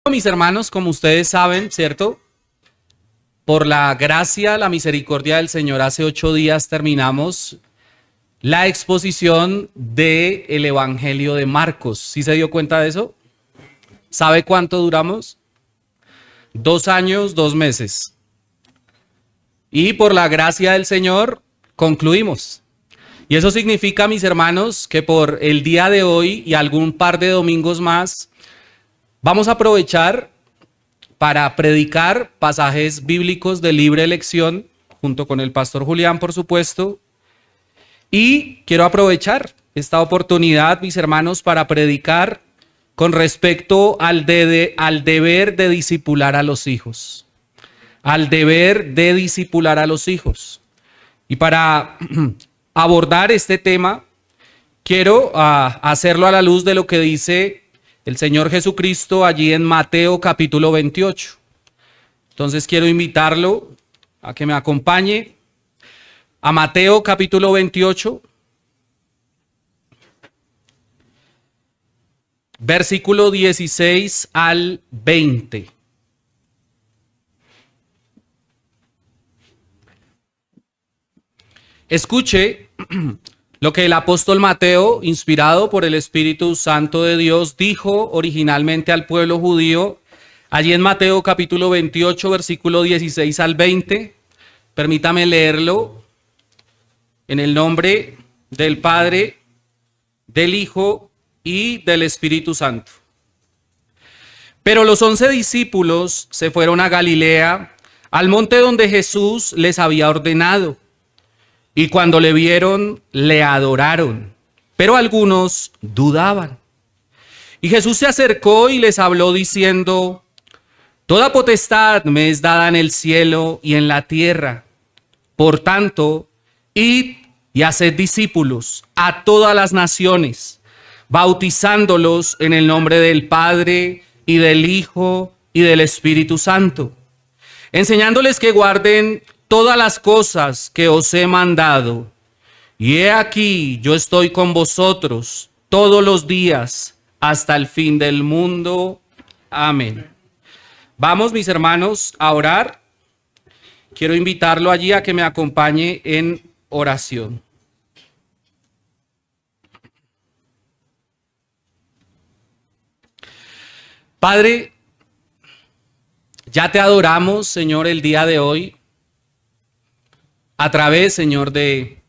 Mis hermanos, como ustedes saben, ¿cierto? Por la gracia, la misericordia del Señor, hace 8 días terminamos la exposición del Evangelio de Marcos. ¿Sí se dio cuenta de eso? ¿Sabe cuánto duramos? 2 años, 2 meses. Y por la gracia del Señor concluimos. Y eso significa, mis hermanos, que por el día de hoy y algún par de domingos más, vamos a aprovechar para predicar pasajes bíblicos de libre elección, junto con el pastor Julián, por supuesto. Y quiero aprovechar esta oportunidad, mis hermanos, para predicar con respecto al deber de discipular a los hijos. Al deber de discipular a los hijos. Y para abordar este tema, quiero hacerlo a la luz de lo que dice el Señor Jesucristo allí en Mateo capítulo 28. Entonces quiero invitarlo a que me acompañe a Mateo capítulo 28, versículo 16 al 20. Escuche lo que el apóstol Mateo, inspirado por el Espíritu Santo de Dios, dijo originalmente al pueblo judío, allí en Mateo capítulo 28, versículo 16 al 20. Permítame leerlo en el nombre del Padre, del Hijo y del Espíritu Santo. Pero los 11 discípulos se fueron a Galilea, al monte donde Jesús les había ordenado. Y cuando le vieron, le adoraron, pero algunos dudaban. Y Jesús se acercó y les habló diciendo: toda potestad me es dada en el cielo y en la tierra. Por tanto, id y haced discípulos a todas las naciones, bautizándolos en el nombre del Padre y del Hijo y del Espíritu Santo, enseñándoles que guarden todas las cosas que os he mandado. Y he aquí, yo estoy con vosotros todos los días hasta el fin del mundo. Amén. Vamos, mis hermanos, a orar. Quiero invitarlo allí a que me acompañe en oración. Padre, ya te adoramos, Señor, el día de hoy, a través, Señor, de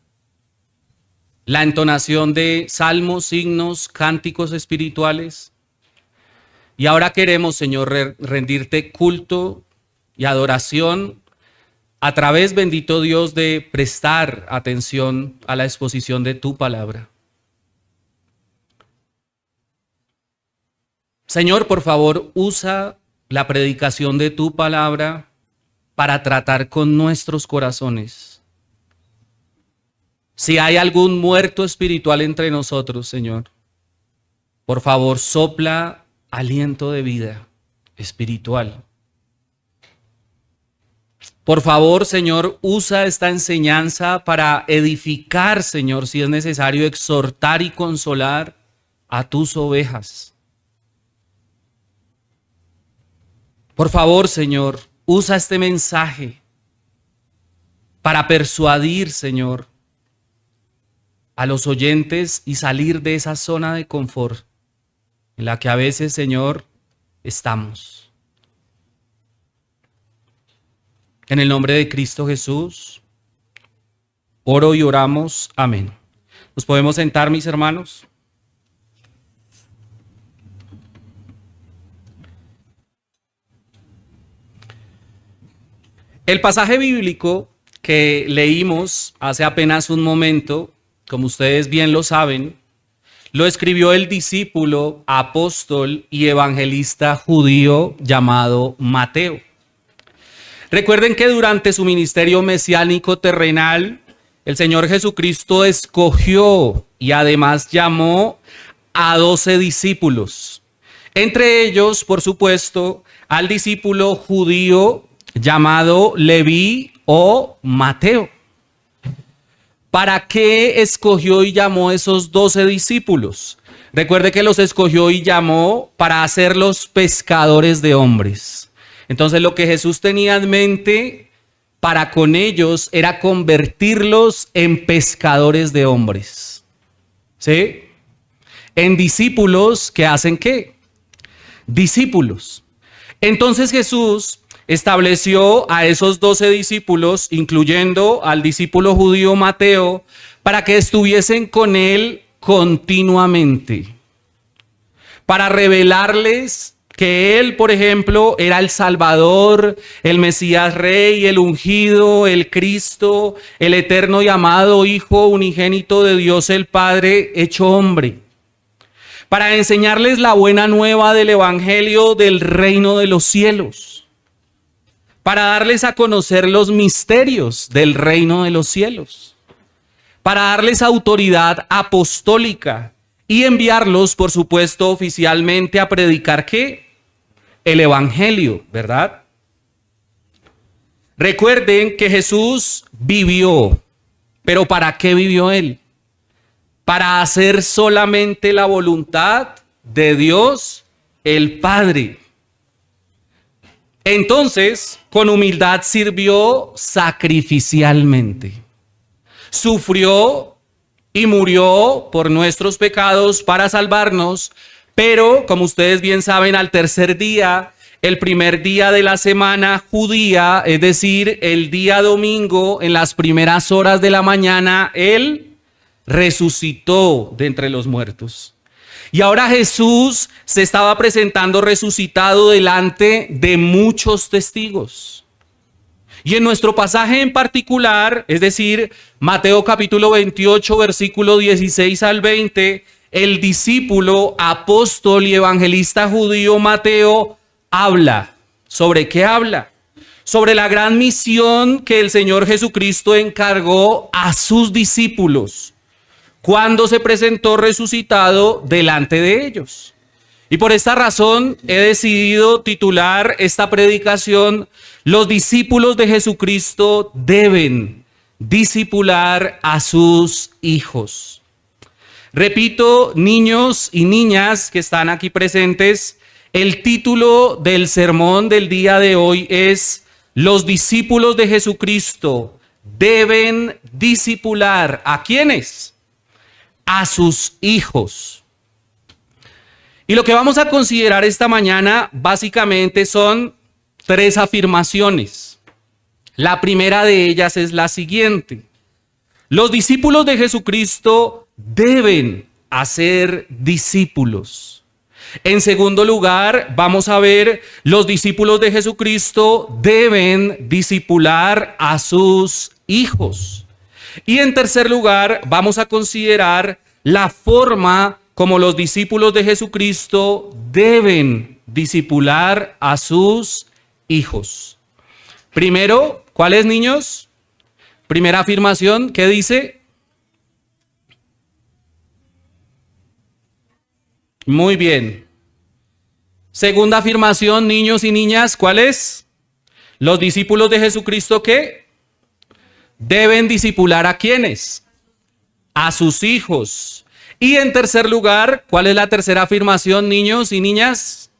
la entonación de salmos, himnos, cánticos espirituales. Y ahora queremos, Señor, rendirte culto y adoración a través, bendito Dios, de prestar atención a la exposición de tu palabra. Señor, por favor, usa la predicación de tu palabra para tratar con nuestros corazones. Si hay algún muerto espiritual entre nosotros, Señor, por favor, sopla aliento de vida espiritual. Por favor, Señor, usa esta enseñanza para edificar, Señor, si es necesario, exhortar y consolar a tus ovejas. Por favor, Señor, usa este mensaje para persuadir, Señor, a los oyentes y salir de esa zona de confort en la que a veces, Señor, estamos. En el nombre de Cristo Jesús, oro y oramos. Amén. ¿Nos podemos sentar, mis hermanos? El pasaje bíblico que leímos hace apenas un momento, como ustedes bien lo saben, lo escribió el discípulo, apóstol y evangelista judío llamado Mateo. Recuerden que durante su ministerio mesiánico terrenal, el Señor Jesucristo escogió y además llamó a 12 discípulos. Entre ellos, por supuesto, al discípulo judío llamado Leví o Mateo. ¿para qué escogió y llamó esos 12 discípulos? Recuerde que los escogió y llamó para hacerlos pescadores de hombres. Entonces lo que Jesús tenía en mente para con ellos era convertirlos en pescadores de hombres. ¿Sí? En discípulos que hacen ¿qué? Discípulos. Entonces Jesús estableció a esos 12 discípulos, incluyendo al discípulo judío Mateo, para que estuviesen con él continuamente, para revelarles que él, por ejemplo, era el Salvador, el Mesías Rey, el ungido, el Cristo, el eterno y amado Hijo unigénito de Dios el Padre, hecho hombre, para enseñarles la buena nueva del Evangelio del reino de los cielos, para darles a conocer los misterios del reino de los cielos, para darles autoridad apostólica y enviarlos, por supuesto, oficialmente a predicar ¿qué? El Evangelio, ¿verdad? Recuerden que Jesús vivió, pero ¿para qué vivió él? Para hacer solamente la voluntad de Dios el Padre. Entonces, con humildad sirvió sacrificialmente. Sufrió y murió por nuestros pecados para salvarnos, pero como ustedes bien saben, al tercer día, el primer día de la semana judía, es decir, el día domingo, en las primeras horas de la mañana, él resucitó de entre los muertos. Y ahora Jesús se estaba presentando resucitado delante de muchos testigos. Y en nuestro pasaje en particular, es decir, Mateo capítulo 28, versículo 16 al 20, el discípulo, apóstol y evangelista judío Mateo habla. ¿Sobre qué habla? Sobre la gran misión que el Señor Jesucristo encargó a sus discípulos cuando se presentó resucitado delante de ellos. Y por esta razón he decidido titular esta predicación: los discípulos de Jesucristo deben discipular a sus hijos. Repito, niños y niñas que están aquí presentes, el título del sermón del día de hoy es: los discípulos de Jesucristo deben discipular ¿a quiénes? A sus hijos. Y lo que vamos a considerar esta mañana básicamente son 3 afirmaciones. La primera de ellas es la siguiente: los discípulos de Jesucristo deben hacer discípulos. En segundo lugar, vamos a ver, los discípulos de Jesucristo deben discipular a sus hijos. Y en tercer lugar, vamos a considerar la forma como los discípulos de Jesucristo deben discipular a sus hijos. Primero, ¿cuáles, niños? Primera afirmación, ¿qué dice? Muy bien. Segunda afirmación, niños y niñas, ¿cuál es? Los discípulos de Jesucristo, ¿qué? Deben discipular ¿a quiénes? A sus hijos. Y en tercer lugar, ¿cuál es la tercera afirmación, niños y niñas?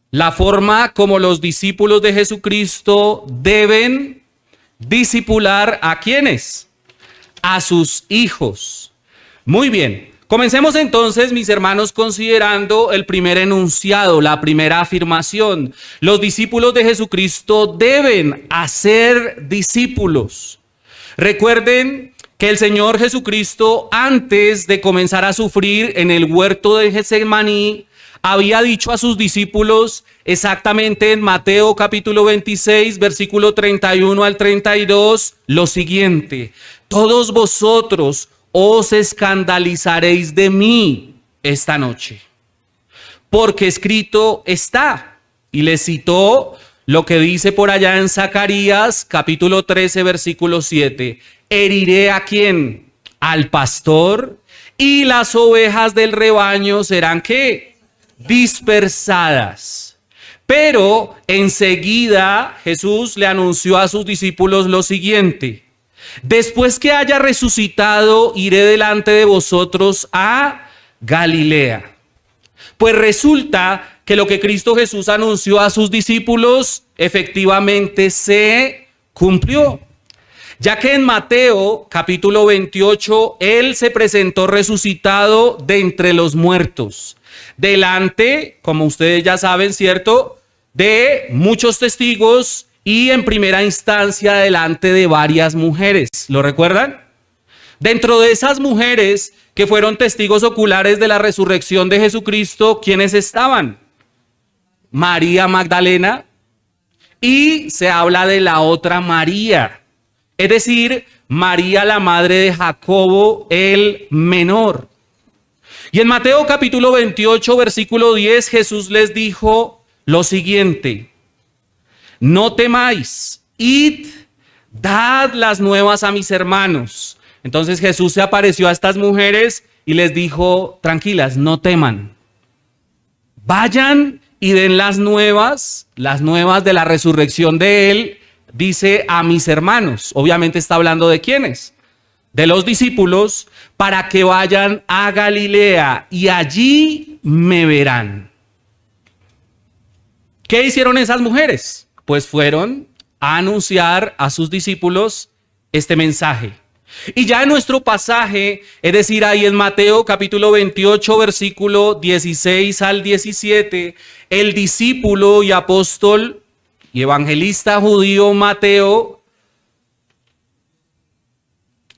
La forma como los discípulos de Jesucristo deben discipular ¿a quiénes? A sus hijos. Muy bien. Comencemos entonces, mis hermanos, considerando el primer enunciado, la primera afirmación. Los discípulos de Jesucristo deben hacer discípulos. Recuerden que el Señor Jesucristo, antes de comenzar a sufrir en el huerto de Getsemaní, había dicho a sus discípulos exactamente en Mateo capítulo 26, versículo 31 al 32, lo siguiente: todos vosotros os escandalizaréis de mí esta noche, porque escrito está. Y le citó lo que dice por allá en Zacarías capítulo 13, versículo 7. Heriré ¿a quién? Al pastor, y las ovejas del rebaño serán ¿qué? Dispersadas. Pero enseguida Jesús le anunció a sus discípulos lo siguiente: Después que haya resucitado, iré delante de vosotros a Galilea. Pues resulta que lo que Cristo Jesús anunció a sus discípulos efectivamente se cumplió. Ya que en Mateo capítulo 28, Él se presentó resucitado de entre los muertos, delante, como ustedes ya saben, ¿cierto?, de muchos testigos y en primera instancia delante de varias mujeres. ¿Lo recuerdan? Dentro de esas mujeres que fueron testigos oculares de la resurrección de Jesucristo, ¿quiénes estaban? María Magdalena, y se habla de la otra María, es decir, María la madre de Jacobo el menor. Y en Mateo capítulo 28, versículo 10, Jesús les dijo lo siguiente: no temáis, id, dad las nuevas a mis hermanos. Entonces Jesús se apareció a estas mujeres y les dijo: tranquilas, no teman. Vayan y den las nuevas de la resurrección de Él, dice, a mis hermanos. Obviamente está hablando de quiénes, de los discípulos, para que vayan a Galilea y allí me verán. ¿Qué hicieron esas mujeres? Pues fueron a anunciar a sus discípulos este mensaje. Y ya en nuestro pasaje, es decir, ahí en Mateo capítulo 28, versículo 16 al 17, el discípulo y apóstol y evangelista judío Mateo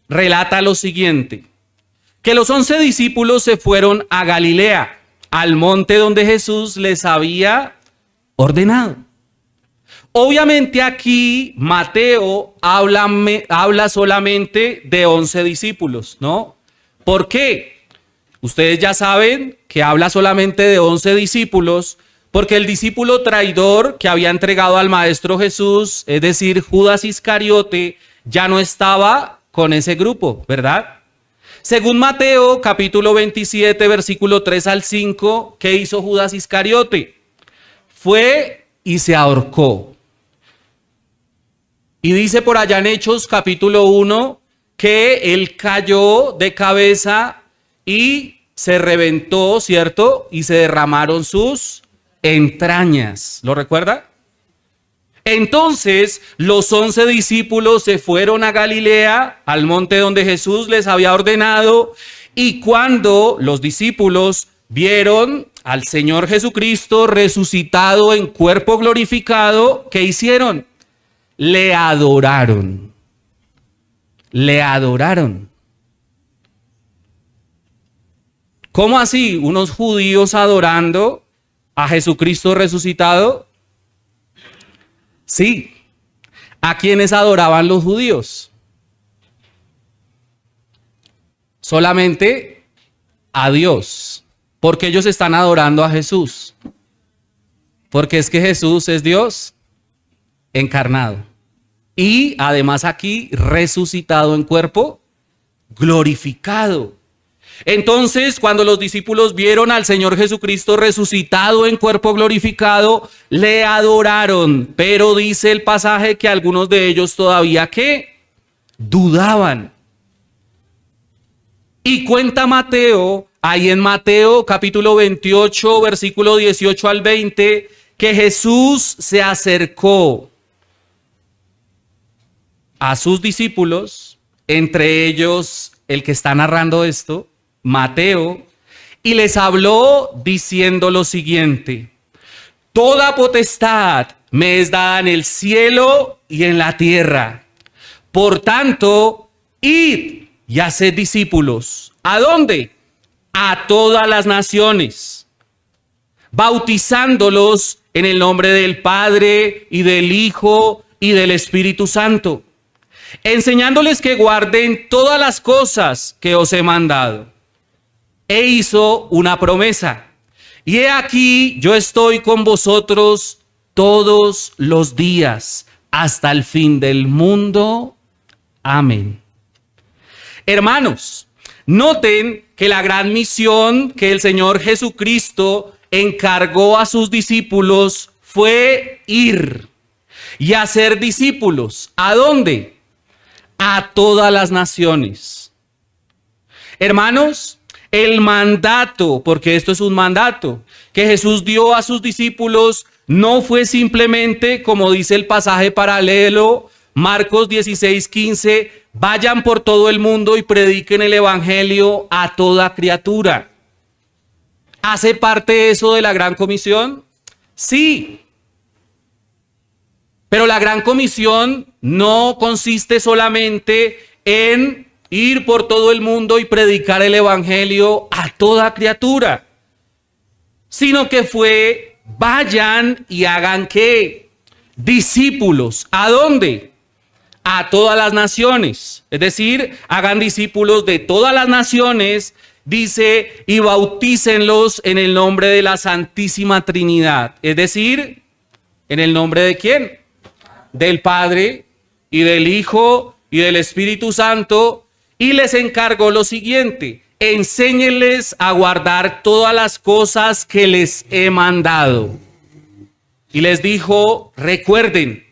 relata lo siguiente: que los 11 discípulos se fueron a Galilea, al monte donde Jesús les había ordenado. Obviamente aquí Mateo habla solamente de 11 discípulos, ¿no? ¿Por qué? Ustedes ya saben que habla solamente de 11 discípulos porque el discípulo traidor que había entregado al Maestro Jesús, es decir, Judas Iscariote, ya no estaba con ese grupo, ¿verdad? Según Mateo capítulo 27, versículo 3 al 5, ¿qué hizo Judas Iscariote? Fue y se ahorcó. Y dice por allá en Hechos capítulo 1 que él cayó de cabeza y se reventó, ¿cierto? Y se derramaron sus entrañas. ¿Lo recuerda? Entonces los 11 discípulos se fueron a Galilea, al monte donde Jesús les había ordenado, y cuando los discípulos vieron al Señor Jesucristo resucitado en cuerpo glorificado, ¿qué hicieron? Le adoraron. Le adoraron. ¿Cómo así? ¿Unos judíos adorando a Jesucristo resucitado? Sí. ¿A quiénes adoraban los judíos? Solamente a Dios. Porque ellos están adorando a Jesús. Porque es que Jesús es Dios encarnado. Y además aquí resucitado en cuerpo glorificado. Entonces, cuando los discípulos vieron al Señor Jesucristo resucitado en cuerpo glorificado, le adoraron. Pero dice el pasaje que algunos de ellos todavía ¿qué? Dudaban. Y cuenta Mateo, ahí en Mateo capítulo 28, versículo 18 al 20, que Jesús se acercó a sus discípulos, entre ellos el que está narrando esto, Mateo, y les habló diciendo lo siguiente: toda potestad me es dada en el cielo y en la tierra. Por tanto, id y haced discípulos. ¿A dónde? A todas las naciones, bautizándolos en el nombre del Padre y del Hijo y del Espíritu Santo, enseñándoles que guarden todas las cosas que os he mandado. E hizo una promesa: y he aquí, yo estoy con vosotros todos los días hasta el fin del mundo. Amén. Hermanos, noten que la gran misión que el Señor Jesucristo encargó a sus discípulos fue ir y hacer discípulos. ¿A dónde? a todas las naciones. Hermanos, el mandato, porque esto es un mandato, que Jesús dio a sus discípulos no fue simplemente, como dice el pasaje paralelo, Marcos 16:15, vayan por todo el mundo y prediquen el evangelio a toda criatura. ¿Hace parte eso de la Gran Comisión? Sí. Pero la Gran Comisión no consiste solamente en ir por todo el mundo y predicar el evangelio a toda criatura, sino que fue, vayan y hagan ¿qué? Discípulos. ¿A dónde? A todas las naciones. Es decir, hagan discípulos de todas las naciones, dice, y bautícenlos en el nombre de la Santísima Trinidad. Es decir, ¿en el nombre de quién? Del Padre y del Hijo y del Espíritu Santo. Y les encargó lo siguiente: enséñenles a guardar todas las cosas que les he mandado. Y les dijo, recuerden,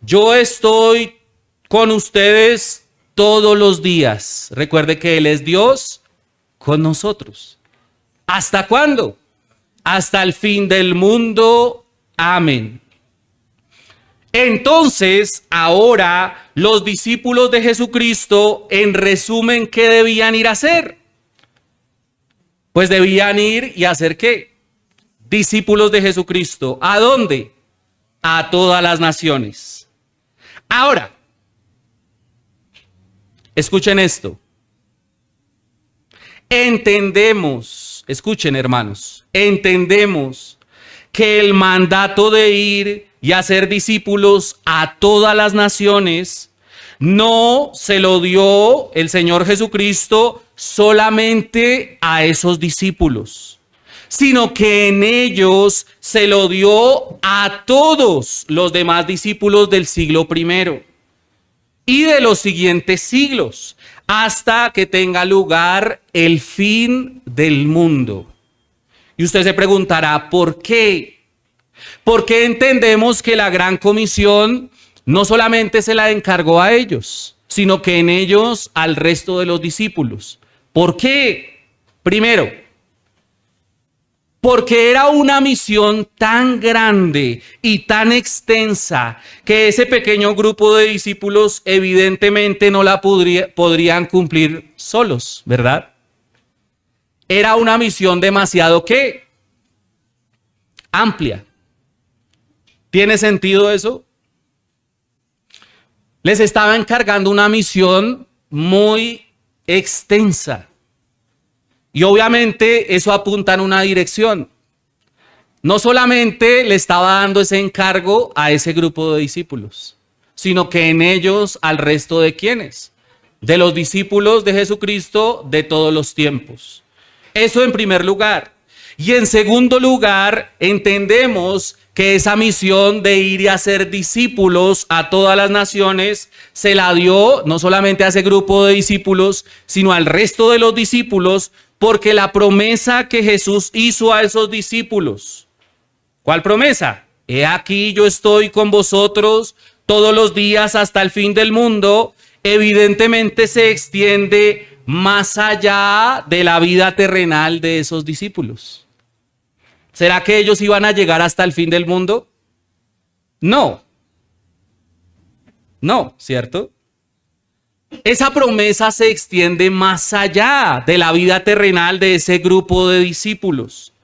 yo estoy con ustedes todos los días. Recuerde que Él es Dios con nosotros. ¿Hasta cuándo? Hasta el fin del mundo. Amén. Entonces, ahora los discípulos de Jesucristo, en resumen, ¿qué debían ir a hacer? Pues debían ir y hacer ¿qué? Discípulos de Jesucristo. ¿A dónde? A todas las naciones. Ahora, escuchen esto. Entendemos, escuchen hermanos, entendemos que el mandato de ir y hacer discípulos a todas las naciones no se lo dio el Señor Jesucristo solamente a esos discípulos, sino que en ellos se lo dio a todos los demás discípulos del siglo I y de los siguientes siglos, hasta que tenga lugar el fin del mundo. Y usted se preguntará, ¿por qué? Porque entendemos que la Gran Comisión no solamente se la encargó a ellos, sino que en ellos al resto de los discípulos. ¿Por qué? Primero, porque era una misión tan grande y tan extensa que ese pequeño grupo de discípulos evidentemente no la podrían cumplir solos, ¿verdad? Era una misión demasiado ¿qué? Amplia. ¿Tiene sentido eso? Les estaba encargando una misión muy extensa. Y obviamente eso apunta en una dirección. No solamente le estaba dando ese encargo a ese grupo de discípulos, sino que en ellos al resto de ¿quiénes? De los discípulos de Jesucristo de todos los tiempos. Eso en primer lugar. Y en segundo lugar, entendemos que esa misión de ir y hacer discípulos a todas las naciones se la dio no solamente a ese grupo de discípulos, sino al resto de los discípulos, porque la promesa que Jesús hizo a esos discípulos, ¿cuál promesa? He aquí yo estoy con vosotros todos los días hasta el fin del mundo, evidentemente se extiende más allá de la vida terrenal de esos discípulos. ¿Será que ellos iban a llegar hasta el fin del mundo? No. No, ¿cierto? Esa promesa se extiende más allá de la vida terrenal de ese grupo de discípulos.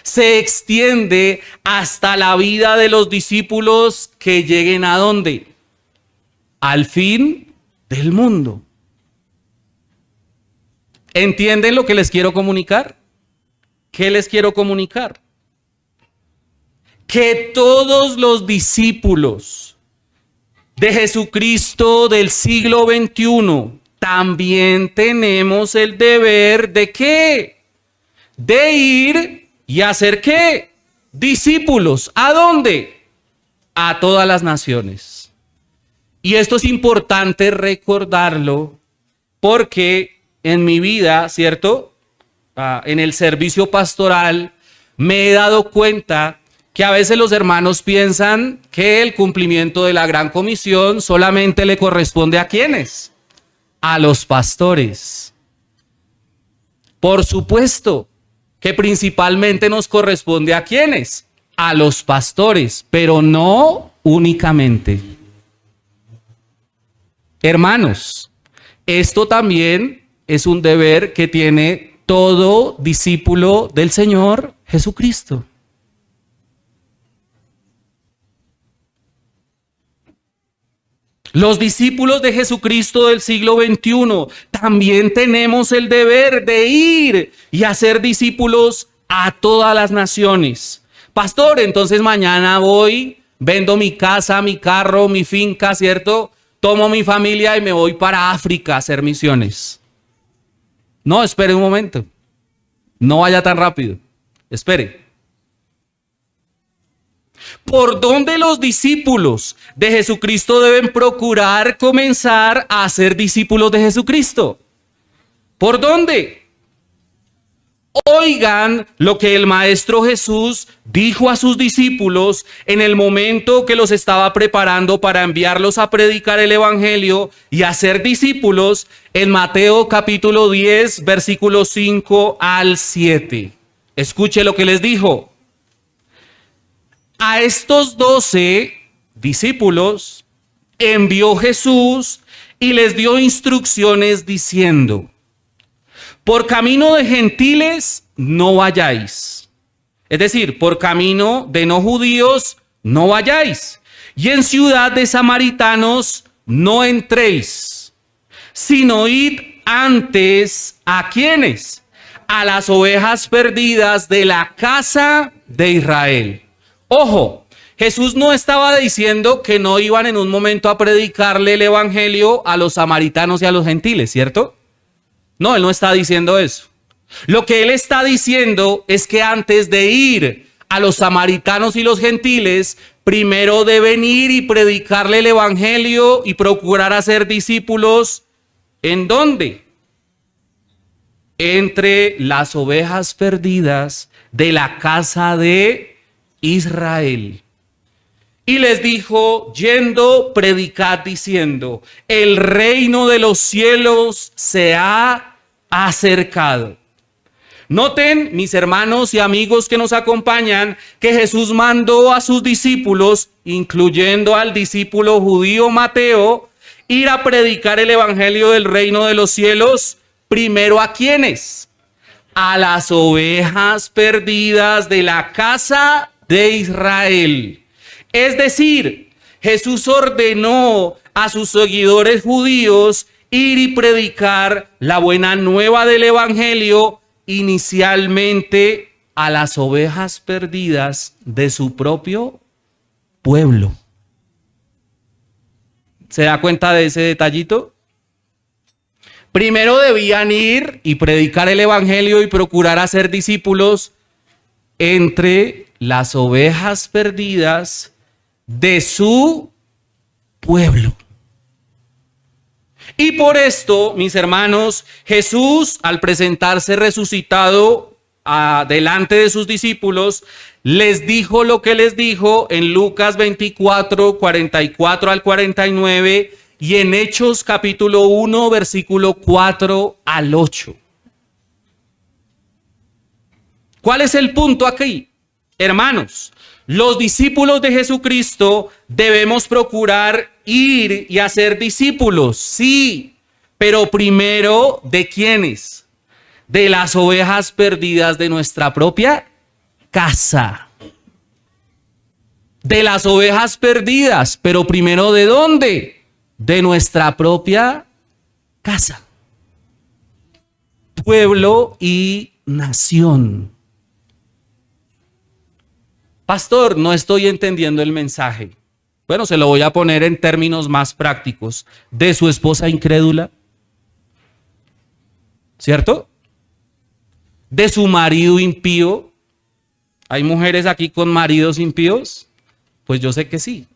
Se extiende hasta la vida de los discípulos que lleguen ¿a dónde? Al fin del mundo. ¿Entienden lo que les quiero comunicar? ¿Qué les quiero comunicar? Que todos los discípulos de Jesucristo del siglo XXI también tenemos el deber de ¿qué? De ir y hacer ¿qué? Discípulos. ¿A dónde? A todas las naciones. Y esto es importante recordarlo porque en mi vida, ¿cierto? En el servicio pastoral me he dado cuenta que a veces los hermanos piensan que el cumplimiento de la Gran Comisión solamente le corresponde ¿a quiénes? A los pastores. Por supuesto que principalmente nos corresponde ¿a quiénes? A los pastores, pero no únicamente. Hermanos, esto también es un deber que tiene todo discípulo del Señor Jesucristo. Los discípulos de Jesucristo del siglo XXI también tenemos el deber de ir y hacer discípulos a todas las naciones. Pastor, entonces mañana voy, vendo mi casa, mi carro, mi finca, ¿cierto? Tomo mi familia y me voy para África a hacer misiones. No, espere un momento. No vaya tan rápido. Espere. ¿Por dónde los discípulos de Jesucristo deben procurar comenzar a ser discípulos de Jesucristo? ¿Por dónde? Oigan lo que el Maestro Jesús dijo a sus discípulos en el momento que los estaba preparando para enviarlos a predicar el Evangelio y a ser discípulos en Mateo capítulo 10, versículos 5 al 7. Escuche lo que les dijo. A estos 12 discípulos envió Jesús y les dio instrucciones diciendo: por camino de gentiles no vayáis. Es decir, por camino de no judíos no vayáis. Y en ciudad de samaritanos no entréis, sino id antes ¿a quiénes? A las ovejas perdidas de la casa de Israel. Ojo, Jesús no estaba diciendo que no iban en un momento a predicarle el evangelio a los samaritanos y a los gentiles, ¿cierto? No, él no está diciendo eso. Lo que él está diciendo es que antes de ir a los samaritanos y los gentiles, primero deben ir y predicarle el evangelio y procurar hacer discípulos. ¿En dónde? Entre las ovejas perdidas de la casa de Israel. Y les dijo, yendo, predicad diciendo, el reino de los cielos se ha acercado. Noten, mis hermanos y amigos que nos acompañan, que Jesús mandó a sus discípulos, incluyendo al discípulo judío Mateo, ir a predicar el evangelio del reino de los cielos, primero ¿a quiénes? A las ovejas perdidas de la casa de Israel. Es decir, Jesús ordenó a sus seguidores judíos ir y predicar la buena nueva del evangelio inicialmente a las ovejas perdidas de su propio pueblo. ¿Se da cuenta de ese detallito? Primero debían ir y predicar el evangelio y procurar hacer discípulos entre las ovejas perdidas de su pueblo. Y por esto, mis hermanos, Jesús, al presentarse resucitado delante de sus discípulos, les dijo lo que les dijo en Lucas 24, 44 al 49 y en Hechos capítulo 1, versículo 4 al 8. ¿Cuál es el punto aquí? Hermanos, los discípulos de Jesucristo debemos procurar ir y hacer discípulos, sí, pero primero ¿de quiénes? De las ovejas perdidas de nuestra propia casa. De las ovejas perdidas, pero primero ¿de dónde? De nuestra propia casa. Pueblo y nación. Pastor, no estoy entendiendo el mensaje. Bueno, se lo voy a poner en términos más prácticos. ¿De su esposa incrédula? ¿Cierto? ¿De su marido impío? ¿Hay mujeres aquí con maridos impíos? Pues yo sé que sí.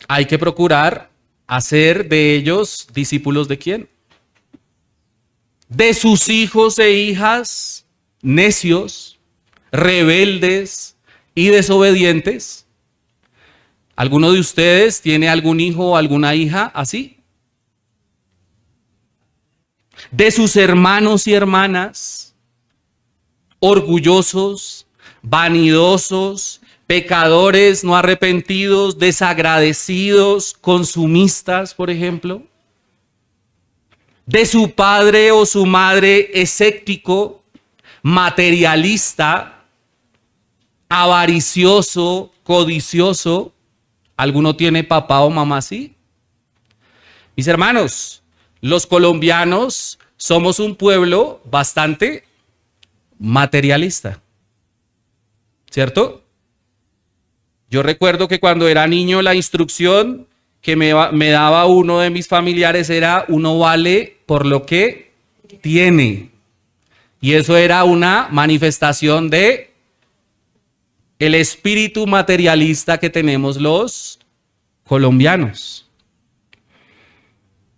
Hay que procurar hacer de ellos discípulos ¿de quién? De sus hijos e hijas necios, rebeldes y desobedientes. ¿Alguno de ustedes tiene algún hijo o alguna hija así? De sus hermanos y hermanas, orgullosos, vanidosos, pecadores no arrepentidos, desagradecidos, consumistas, por ejemplo. De su padre o su madre escéptico, materialista, avaricioso, codicioso. ¿Alguno tiene papá o mamá así? Mis hermanos, los colombianos somos un pueblo bastante materialista, ¿cierto? Yo recuerdo que cuando era niño la instrucción que me daba uno de mis familiares era: uno vale por lo que tiene. Y eso era una manifestación de el espíritu materialista que tenemos los colombianos.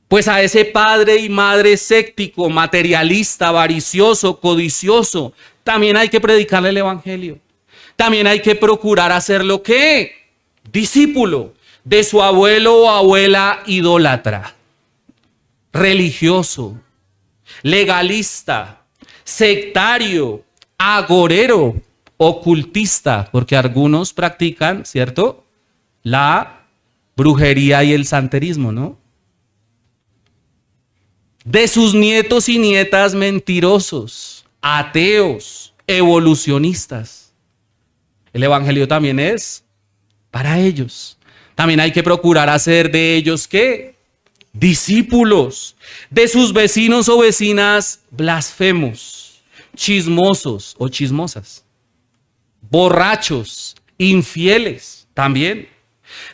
Pues a ese padre y madre escéptico, materialista, avaricioso, codicioso, también hay que predicarle el evangelio. También hay que procurar hacerlo ¿qué? Discípulo de su abuelo o abuela idólatra, religioso, legalista, sectario, agorero, ocultista, porque algunos practican, ¿cierto?, la brujería y el santerismo, ¿no? De sus nietos y nietas mentirosos, ateos, evolucionistas. El evangelio también es para ellos. También hay que procurar hacer de ellos ¿qué? Discípulos. De sus vecinos o vecinas blasfemos, chismosos o chismosas, borrachos, infieles también.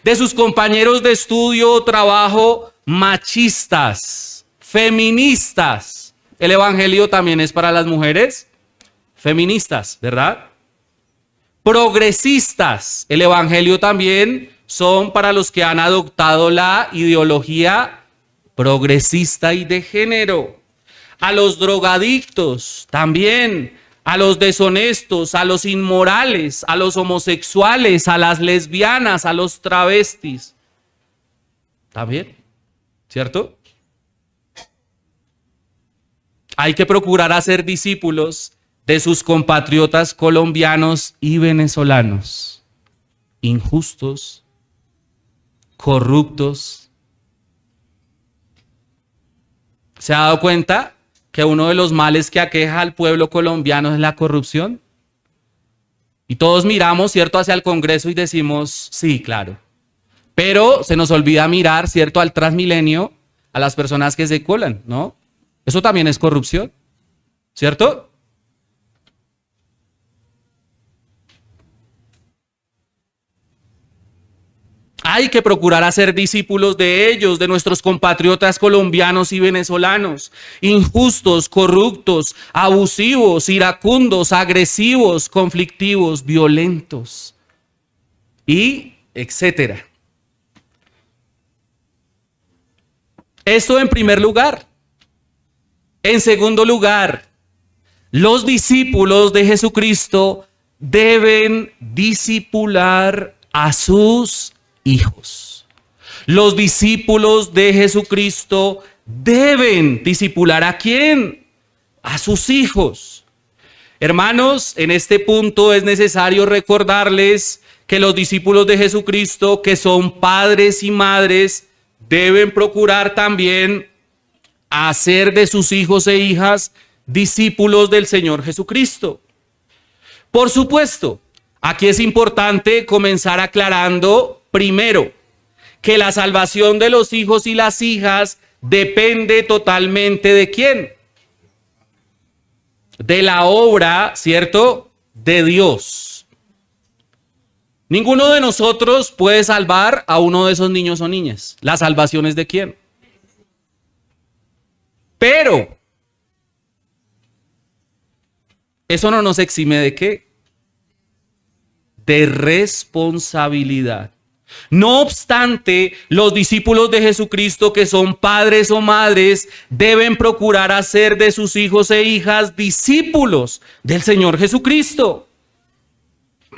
De sus compañeros de estudio o trabajo machistas, feministas. El evangelio también es para las mujeres feministas, ¿verdad? Progresistas. El evangelio también son para los que han adoptado la ideología progresista y de género. A los drogadictos también, a los deshonestos, a los inmorales, a los homosexuales, a las lesbianas, a los travestis. También, ¿cierto? Hay que procurar hacer discípulos de sus compatriotas colombianos y venezolanos, injustos, corruptos. ¿Se ha dado cuenta que uno de los males que aqueja al pueblo colombiano es la corrupción? Y todos miramos, ¿cierto?, hacia el Congreso y decimos, sí, claro. Pero se nos olvida mirar, ¿cierto?, al Transmilenio, a las personas que se colan, ¿no? Eso también es corrupción, ¿cierto? Hay que procurar hacer discípulos de ellos, de nuestros compatriotas colombianos y venezolanos, injustos, corruptos, abusivos, iracundos, agresivos, conflictivos, violentos y etcétera. Esto en primer lugar. En segundo lugar, los discípulos de Jesucristo deben discipular a sus hijos. Los discípulos de Jesucristo deben discipular ¿a quién? A sus hijos. Hermanos, en este punto es necesario recordarles que los discípulos de Jesucristo, que son padres y madres, deben procurar también hacer de sus hijos e hijas discípulos del Señor Jesucristo. Por supuesto, aquí es importante comenzar aclarando primero que la salvación de los hijos y las hijas depende totalmente ¿de quién? De la obra, ¿cierto?, de Dios. Ninguno de nosotros puede salvar a uno de esos niños o niñas. ¿La salvación es de quién? Pero eso no nos exime ¿de qué? De responsabilidad. No obstante, los discípulos de Jesucristo, que son padres o madres, deben procurar hacer de sus hijos e hijas discípulos del Señor Jesucristo.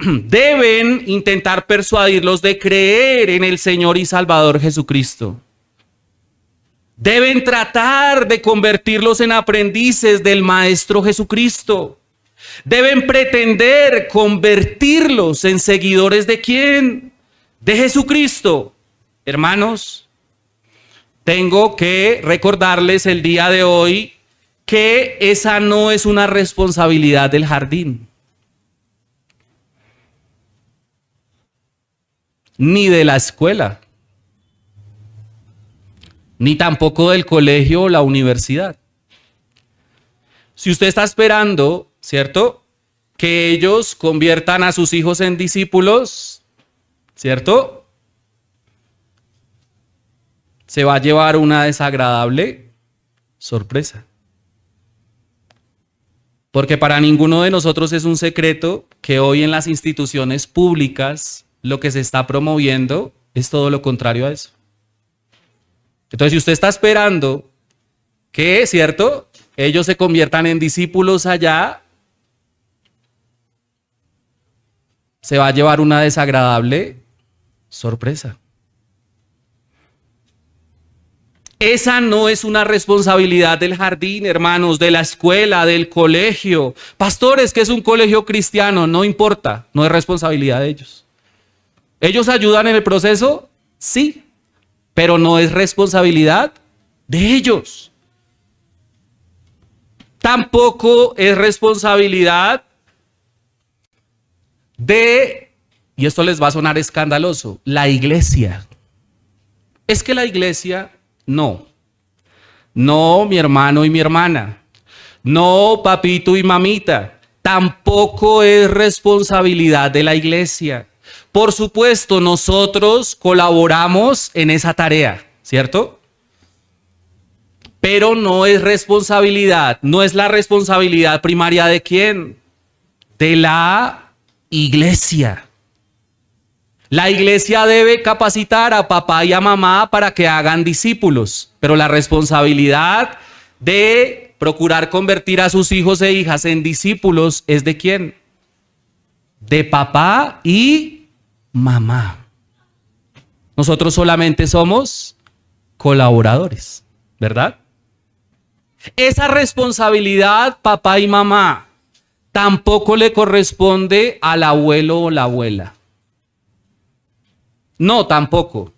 deben intentar persuadirlos de creer en el Señor y Salvador Jesucristo. Deben tratar de convertirlos en aprendices del Maestro Jesucristo. Deben pretender convertirlos en seguidores ¿de quién? De Jesucristo. Hermanos, tengo que recordarles el día de hoy que esa no es una responsabilidad del jardín, ni de la escuela, ni tampoco del colegio o la universidad. Si usted está esperando, ¿cierto?, que ellos conviertan a sus hijos en discípulos, ¿cierto?, se va a llevar una desagradable sorpresa. Porque para ninguno de nosotros es un secreto que hoy en las instituciones públicas lo que se está promoviendo es todo lo contrario a eso. Entonces, si usted está esperando que, ¿cierto?, ellos se conviertan en discípulos allá, se va a llevar una desagradable sorpresa. Esa no es una responsabilidad del jardín, hermanos, de la escuela, del colegio. Pastores, que es un colegio cristiano, no importa, no es responsabilidad de ellos. ¿Ellos ayudan en el proceso? Sí, pero no es responsabilidad de ellos. Tampoco es responsabilidad de, y esto les va a sonar escandaloso, la iglesia. Es que la iglesia, no, mi hermano y mi hermana, no, papito y mamita, tampoco es responsabilidad de la iglesia. Por supuesto, nosotros colaboramos en esa tarea, ¿cierto? Pero no es responsabilidad, no es la responsabilidad primaria ¿de quién? De la iglesia. La iglesia debe capacitar a papá y a mamá para que hagan discípulos, pero la responsabilidad de procurar convertir a sus hijos e hijas en discípulos es ¿de quién? De papá y mamá. Nosotros solamente somos colaboradores, ¿verdad? Esa responsabilidad, papá y mamá, tampoco le corresponde al abuelo o la abuela. No, tampoco.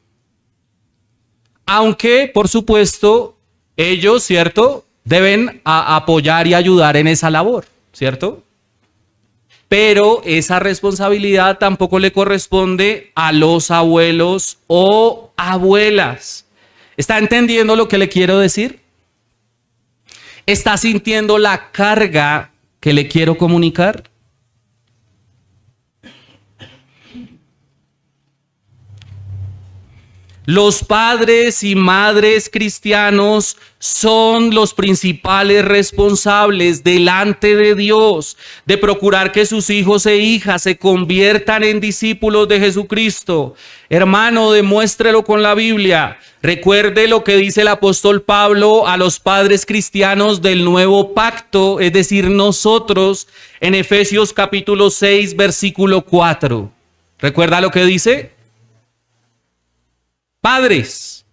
Aunque, por supuesto, ellos, ¿cierto?, deben apoyar y ayudar en esa labor, ¿cierto? Pero esa responsabilidad tampoco le corresponde a los abuelos o abuelas. ¿Está entendiendo lo que le quiero decir? ¿Está sintiendo la carga que le quiero comunicar? Los padres y madres cristianos son los principales responsables delante de Dios de procurar que sus hijos e hijas se conviertan en discípulos de Jesucristo. Hermano, demuéstrelo con la Biblia. Recuerde lo que dice el apóstol Pablo a los padres cristianos del nuevo pacto, es decir, nosotros, en Efesios capítulo 6, versículo 4. ¿Recuerda lo que dice? Padres,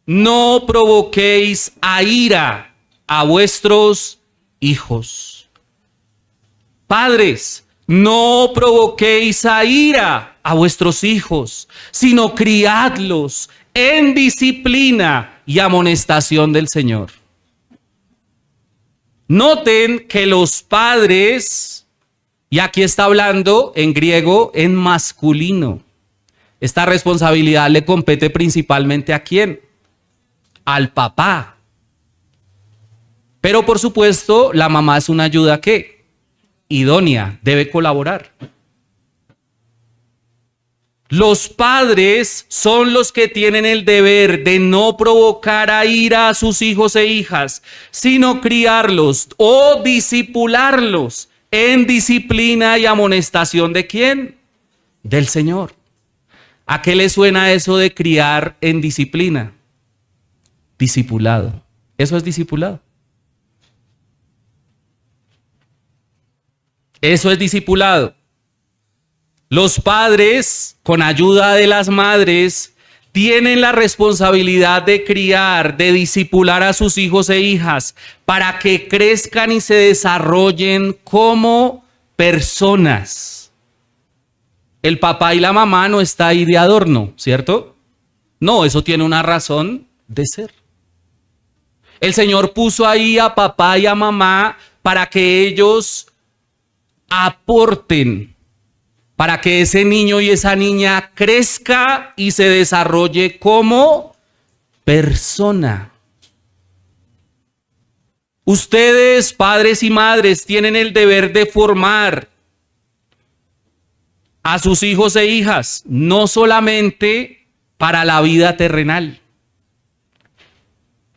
no provoquéis a ira a vuestros hijos. Padres, no provoquéis a ira a vuestros hijos, sino criadlos en disciplina y amonestación del Señor. Noten que los padres, y aquí está hablando en griego en masculino. Esta responsabilidad le compete principalmente ¿a quién? Al papá. Pero por supuesto, la mamá es una ayuda ¿qué? Idónea, debe colaborar. Los padres son los que tienen el deber de no provocar a ira a sus hijos e hijas, sino criarlos o discipularlos en disciplina y amonestación ¿de quién? Del Señor. ¿A qué le suena eso de criar en disciplina? Discipulado. Eso es discipulado. Eso es discipulado. Los padres, con ayuda de las madres, tienen la responsabilidad de criar, de discipular a sus hijos e hijas para que crezcan y se desarrollen como personas. El papá y la mamá no está ahí de adorno, ¿cierto? No, eso tiene una razón de ser. El Señor puso ahí a papá y a mamá para que ellos aporten, para que ese niño y esa niña crezca y se desarrolle como persona. Ustedes, padres y madres, tienen el deber de formar a sus hijos e hijas, no solamente para la vida terrenal.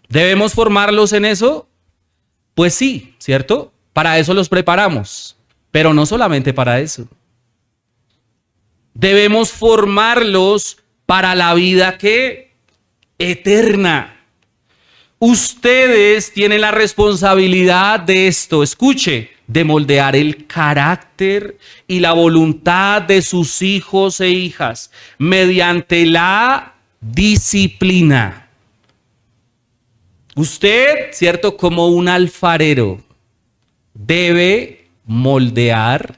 ¿Debemos formarlos en eso? Pues sí, ¿cierto? Para eso los preparamos, pero no solamente para eso. Debemos formarlos para la vida que eterna. Ustedes tienen la responsabilidad de esto, escuche, de moldear el carácter y la voluntad de sus hijos e hijas mediante la disciplina. Usted, cierto, como un alfarero, debe moldear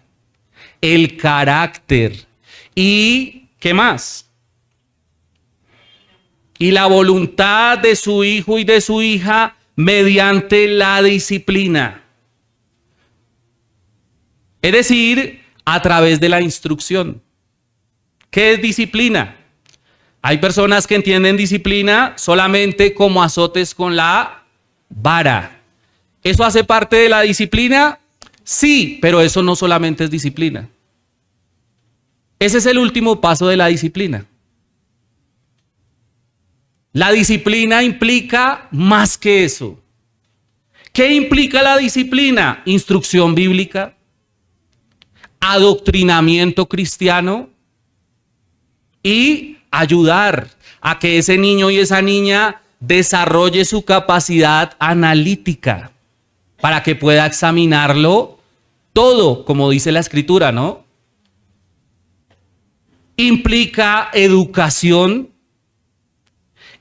el carácter y, ¿qué más? Y la voluntad de su hijo y de su hija mediante la disciplina. Es decir, a través de la instrucción. ¿Qué es disciplina? Hay personas que entienden disciplina solamente como azotes con la vara. ¿Eso hace parte de la disciplina? Sí, pero eso no solamente es disciplina. Ese es el último paso de la disciplina. La disciplina implica más que eso. ¿Qué implica la disciplina? Instrucción bíblica, adoctrinamiento cristiano y ayudar a que ese niño y esa niña desarrolle su capacidad analítica para que pueda examinarlo todo, como dice la Escritura, ¿no? Implica educación,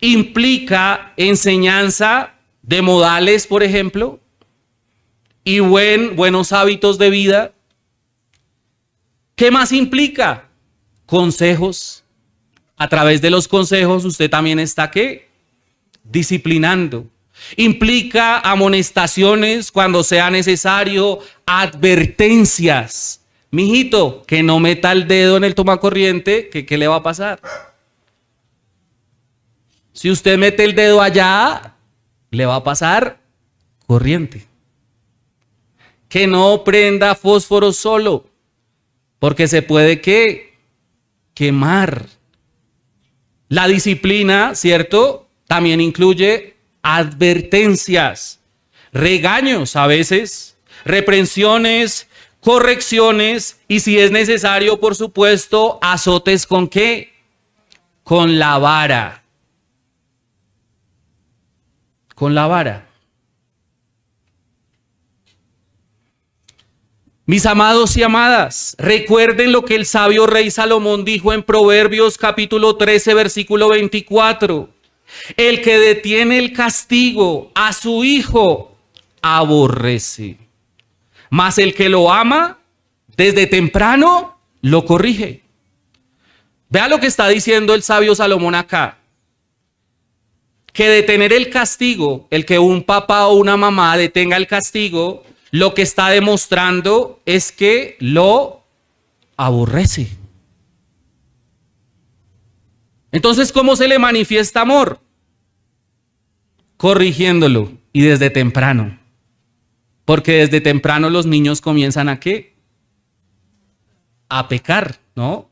implica enseñanza de modales, por ejemplo, y buenos hábitos de vida. ¿Qué más implica? Consejos. A través de los consejos usted también está, ¿qué? Disciplinando. Implica amonestaciones cuando sea necesario, advertencias. Mijito, que no meta el dedo en el tomacorriente, ¿qué le va a pasar? Si usted mete el dedo allá, le va a pasar corriente. Que no prenda fósforo solo, porque se puede quemar. La disciplina, ¿cierto? También incluye advertencias, regaños a veces, reprensiones, correcciones y si es necesario, por supuesto, azotes ¿con qué? Con la vara. Con la vara. Mis amados y amadas, recuerden lo que el sabio rey Salomón dijo en Proverbios capítulo 13, versículo 24. El que detiene el castigo a su hijo aborrece, mas el que lo ama desde temprano lo corrige. Vea lo que está diciendo el sabio Salomón acá. Que detener el castigo, el que un papá o una mamá detenga el castigo, lo que está demostrando es que lo aborrece. Entonces, ¿cómo se le manifiesta amor? Corrigiéndolo y desde temprano. Porque desde temprano los niños comienzan ¿a qué? A pecar, ¿no?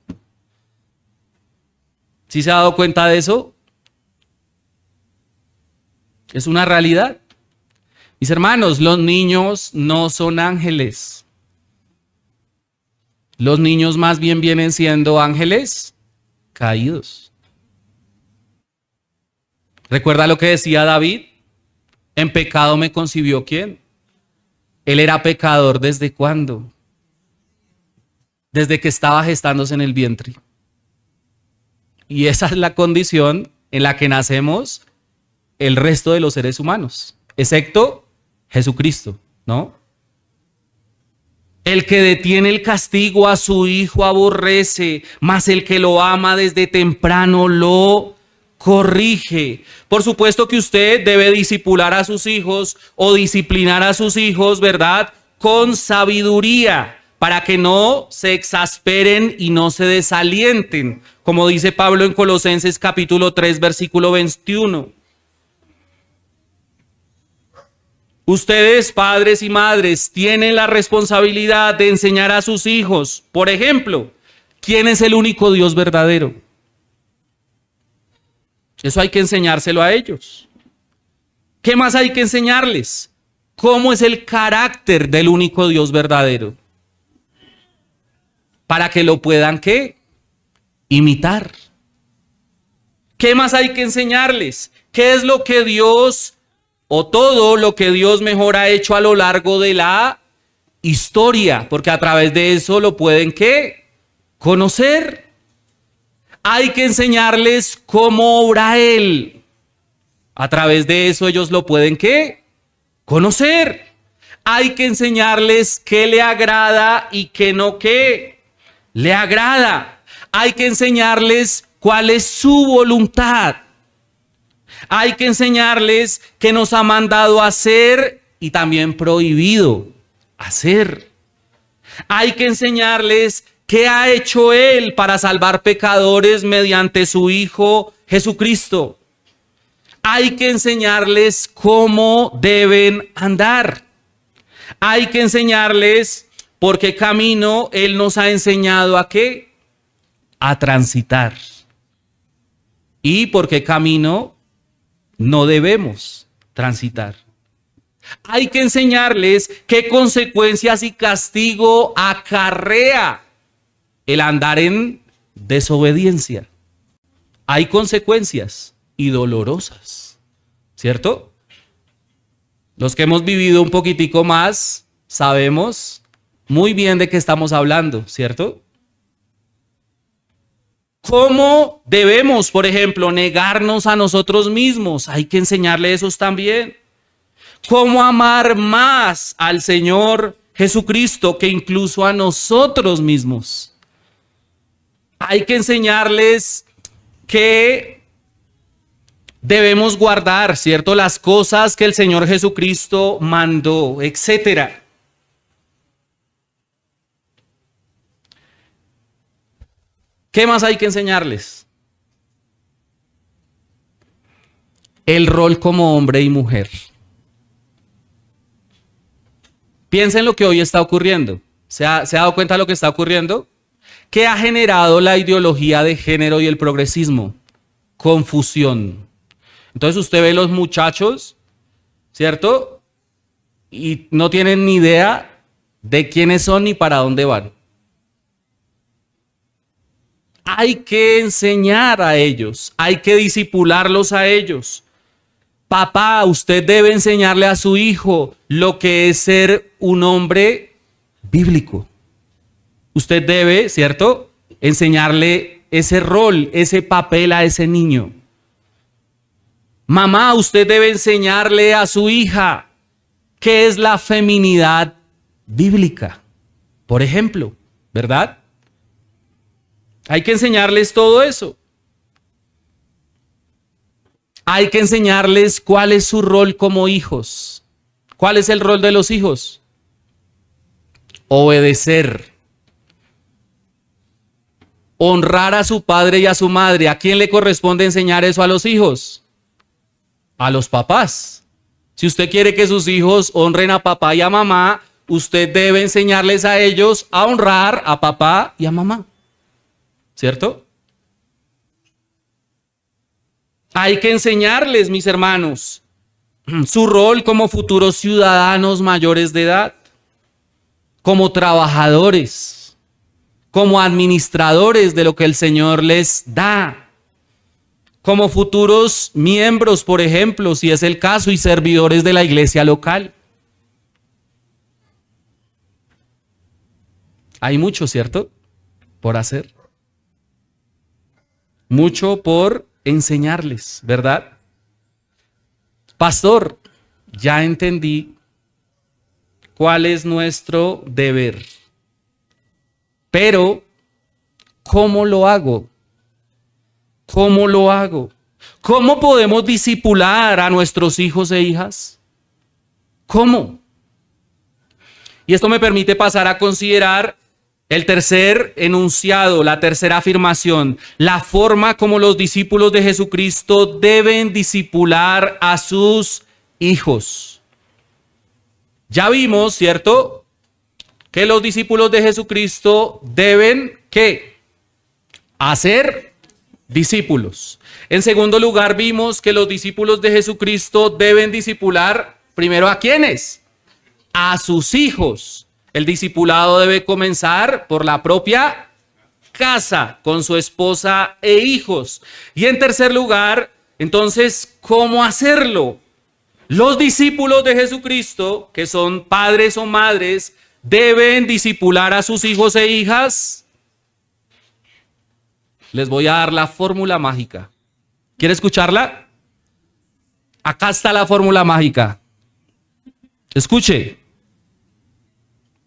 ¿Sí se ha dado cuenta de eso? Es una realidad. Mis hermanos, los niños no son ángeles. Los niños más bien vienen siendo ángeles caídos. ¿Recuerda lo que decía David? En pecado me concibió ¿quién? Él era pecador ¿desde cuándo? desde que estaba gestándose en el vientre. Y esa es la condición en la que nacemos el resto de los seres humanos, excepto Jesucristo, ¿no? El que detiene el castigo a su hijo aborrece, mas el que lo ama desde temprano lo corrige. Por supuesto que usted debe discipular a sus hijos o disciplinar a sus hijos, ¿verdad? Con sabiduría, para que no se exasperen y no se desalienten, como dice Pablo en Colosenses capítulo 3, versículo 21. Ustedes, padres y madres, tienen la responsabilidad de enseñar a sus hijos, por ejemplo, ¿quién es el único Dios verdadero? Eso hay que enseñárselo a ellos. ¿Qué más hay que enseñarles? ¿Cómo es el carácter del único Dios verdadero? Para que lo puedan, ¿qué? Imitar. ¿Qué más hay que enseñarles? ¿Qué es lo que Dios o todo lo que Dios mejor ha hecho a lo largo de la historia? Porque a través de eso lo pueden, ¿qué? Conocer. Hay que enseñarles cómo obra Él. A través de eso ellos lo pueden, ¿qué? Conocer. Hay que enseñarles qué le agrada y qué no, ¿qué? Le agrada. Hay que enseñarles cuál es su voluntad. Hay que enseñarles qué nos ha mandado hacer y también prohibido hacer. Hay que enseñarles qué ha hecho Él para salvar pecadores mediante su Hijo Jesucristo. Hay que enseñarles cómo deben andar. Hay que enseñarles por qué camino Él nos ha enseñado a qué, a transitar. Y por qué camino no debemos transitar. Hay que enseñarles qué consecuencias y castigo acarrea el andar en desobediencia. Hay consecuencias y dolorosas, ¿cierto? Los que hemos vivido un poquitico más sabemos muy bien de qué estamos hablando, ¿cierto? ¿Cómo debemos, por ejemplo, negarnos a nosotros mismos? Hay que enseñarle esos también. ¿Cómo amar más al Señor Jesucristo que incluso a nosotros mismos? Hay que enseñarles que debemos guardar, ¿cierto? Las cosas que el Señor Jesucristo mandó, etcétera. ¿Qué más hay que enseñarles? El rol como hombre y mujer. Piensen en lo que hoy está ocurriendo. ¿Se ha dado cuenta de lo que está ocurriendo? ¿Qué ha generado la ideología de género y el progresismo? Confusión. Entonces usted ve los muchachos, ¿cierto? Y no tienen ni idea de quiénes son ni para dónde van. Hay que enseñar a ellos, hay que disipularlos a ellos. Papá, usted debe enseñarle a su hijo lo que es ser un hombre bíblico. Usted debe, ¿cierto?, enseñarle ese rol, ese papel a ese niño. Mamá, usted debe enseñarle a su hija qué es la feminidad bíblica, por ejemplo, ¿verdad? Hay que enseñarles todo eso. Hay que enseñarles cuál es su rol como hijos. ¿Cuál es el rol de los hijos? Obedecer. Honrar a su padre y a su madre. ¿A quién le corresponde enseñar eso a los hijos? A los papás. Si usted quiere que sus hijos honren a papá y a mamá, usted debe enseñarles a ellos a honrar a papá y a mamá. ¿Cierto? Hay que enseñarles, mis hermanos, su rol como futuros ciudadanos mayores de edad, como trabajadores, como administradores de lo que el Señor les da, como futuros miembros, por ejemplo, si es el caso, y servidores de la iglesia local. Hay mucho, ¿cierto? por hacer. Mucho por enseñarles, ¿verdad? Pastor, ya entendí cuál es nuestro deber. Pero, ¿cómo lo hago? ¿Cómo lo hago? ¿Cómo podemos discipular a nuestros hijos e hijas? ¿Cómo? Y esto me permite pasar a considerar el tercer enunciado, la tercera afirmación, la forma como los discípulos de Jesucristo deben discipular a sus hijos. Ya vimos, ¿cierto?, que los discípulos de Jesucristo deben, ¿qué? Hacer discípulos. En segundo lugar, vimos que los discípulos de Jesucristo deben discipular primero ¿a quiénes? A sus hijos. El discipulado debe comenzar por la propia casa, con su esposa e hijos. Y en tercer lugar, entonces, ¿cómo hacerlo? Los discípulos de Jesucristo, que son padres o madres, deben discipular a sus hijos e hijas. Les voy a dar la fórmula mágica. ¿Quiere escucharla? Acá está la fórmula mágica. Escuche.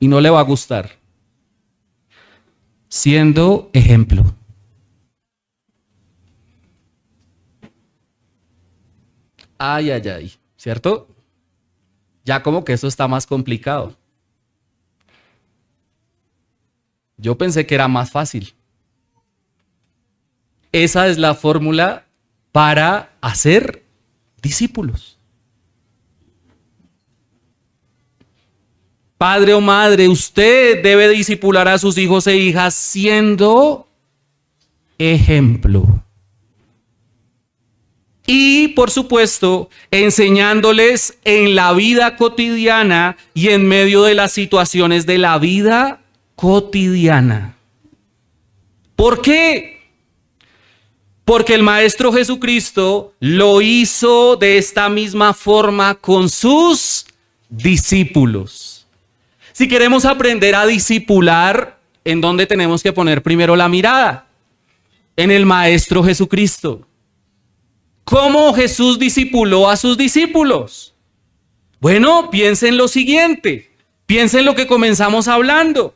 Y no le va a gustar. Siendo ejemplo. Ay, ay, ay. ¿Cierto? Ya como que eso está más complicado. Yo pensé que era más fácil. Esa es la fórmula para hacer discípulos. Padre o madre, usted debe discipular a sus hijos e hijas siendo ejemplo. Y, por supuesto, enseñándoles en la vida cotidiana y en medio de las situaciones de la vida cotidiana. ¿Por qué? Porque el Maestro Jesucristo lo hizo de esta misma forma con sus discípulos. Si queremos aprender a discipular, ¿en dónde tenemos que poner primero la mirada? En el Maestro Jesucristo. ¿Cómo Jesús discipuló a sus discípulos? Bueno, piensen lo siguiente. Piensen lo que comenzamos hablando.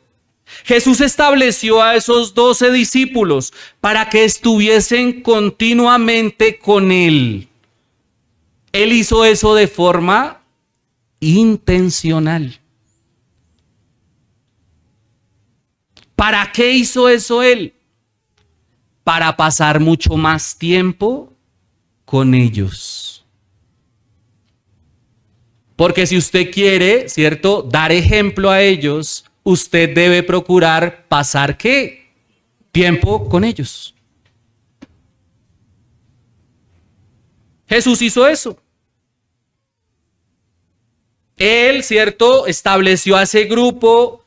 Jesús estableció a esos 12 discípulos para que estuviesen continuamente con Él. Él hizo eso de forma intencional. ¿Para qué hizo eso Él? Para pasar mucho más tiempo con ellos. Porque si usted quiere, ¿cierto?, dar ejemplo a ellos, usted debe procurar pasar ¿qué? Tiempo con ellos. Jesús hizo eso. Él, ¿cierto?, estableció a ese grupo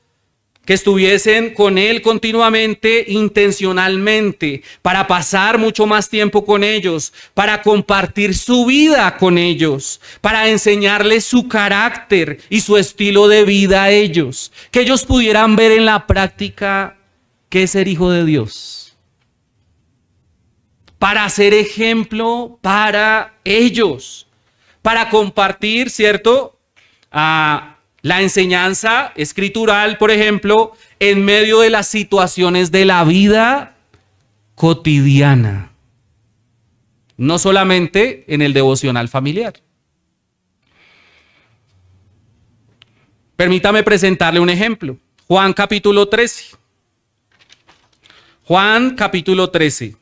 que estuviesen con Él continuamente, intencionalmente, para pasar mucho más tiempo con ellos, para compartir su vida con ellos, para enseñarles su carácter y su estilo de vida a ellos, que ellos pudieran ver en la práctica qué es ser hijo de Dios, para ser ejemplo para ellos, para compartir, ¿cierto?, la enseñanza escritural, por ejemplo, en medio de las situaciones de la vida cotidiana. No solamente en el devocional familiar. Permítame presentarle un ejemplo. Juan capítulo 13. Juan capítulo 13.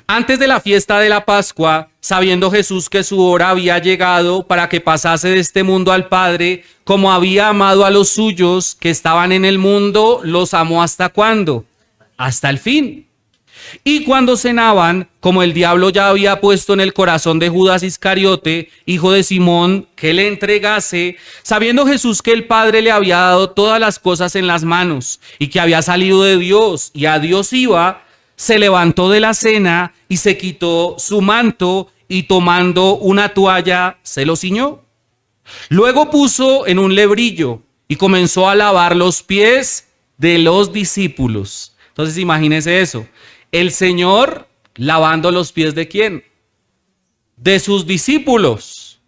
Antes de la fiesta de la Pascua, sabiendo Jesús que su hora había llegado para que pasase de este mundo al Padre, como había amado a los suyos que estaban en el mundo, los amó ¿hasta cuándo? Hasta el fin. Y cuando cenaban, como el diablo ya había puesto en el corazón de Judas Iscariote, hijo de Simón, que le entregase, sabiendo Jesús que el Padre le había dado todas las cosas en las manos y que había salido de Dios y a Dios iba, se levantó de la cena y se quitó su manto y tomando una toalla se lo ciñó. Luego puso en un lebrillo y comenzó a lavar los pies de los discípulos. Entonces imagínese eso. El Señor lavando los pies ¿de quién? De sus discípulos.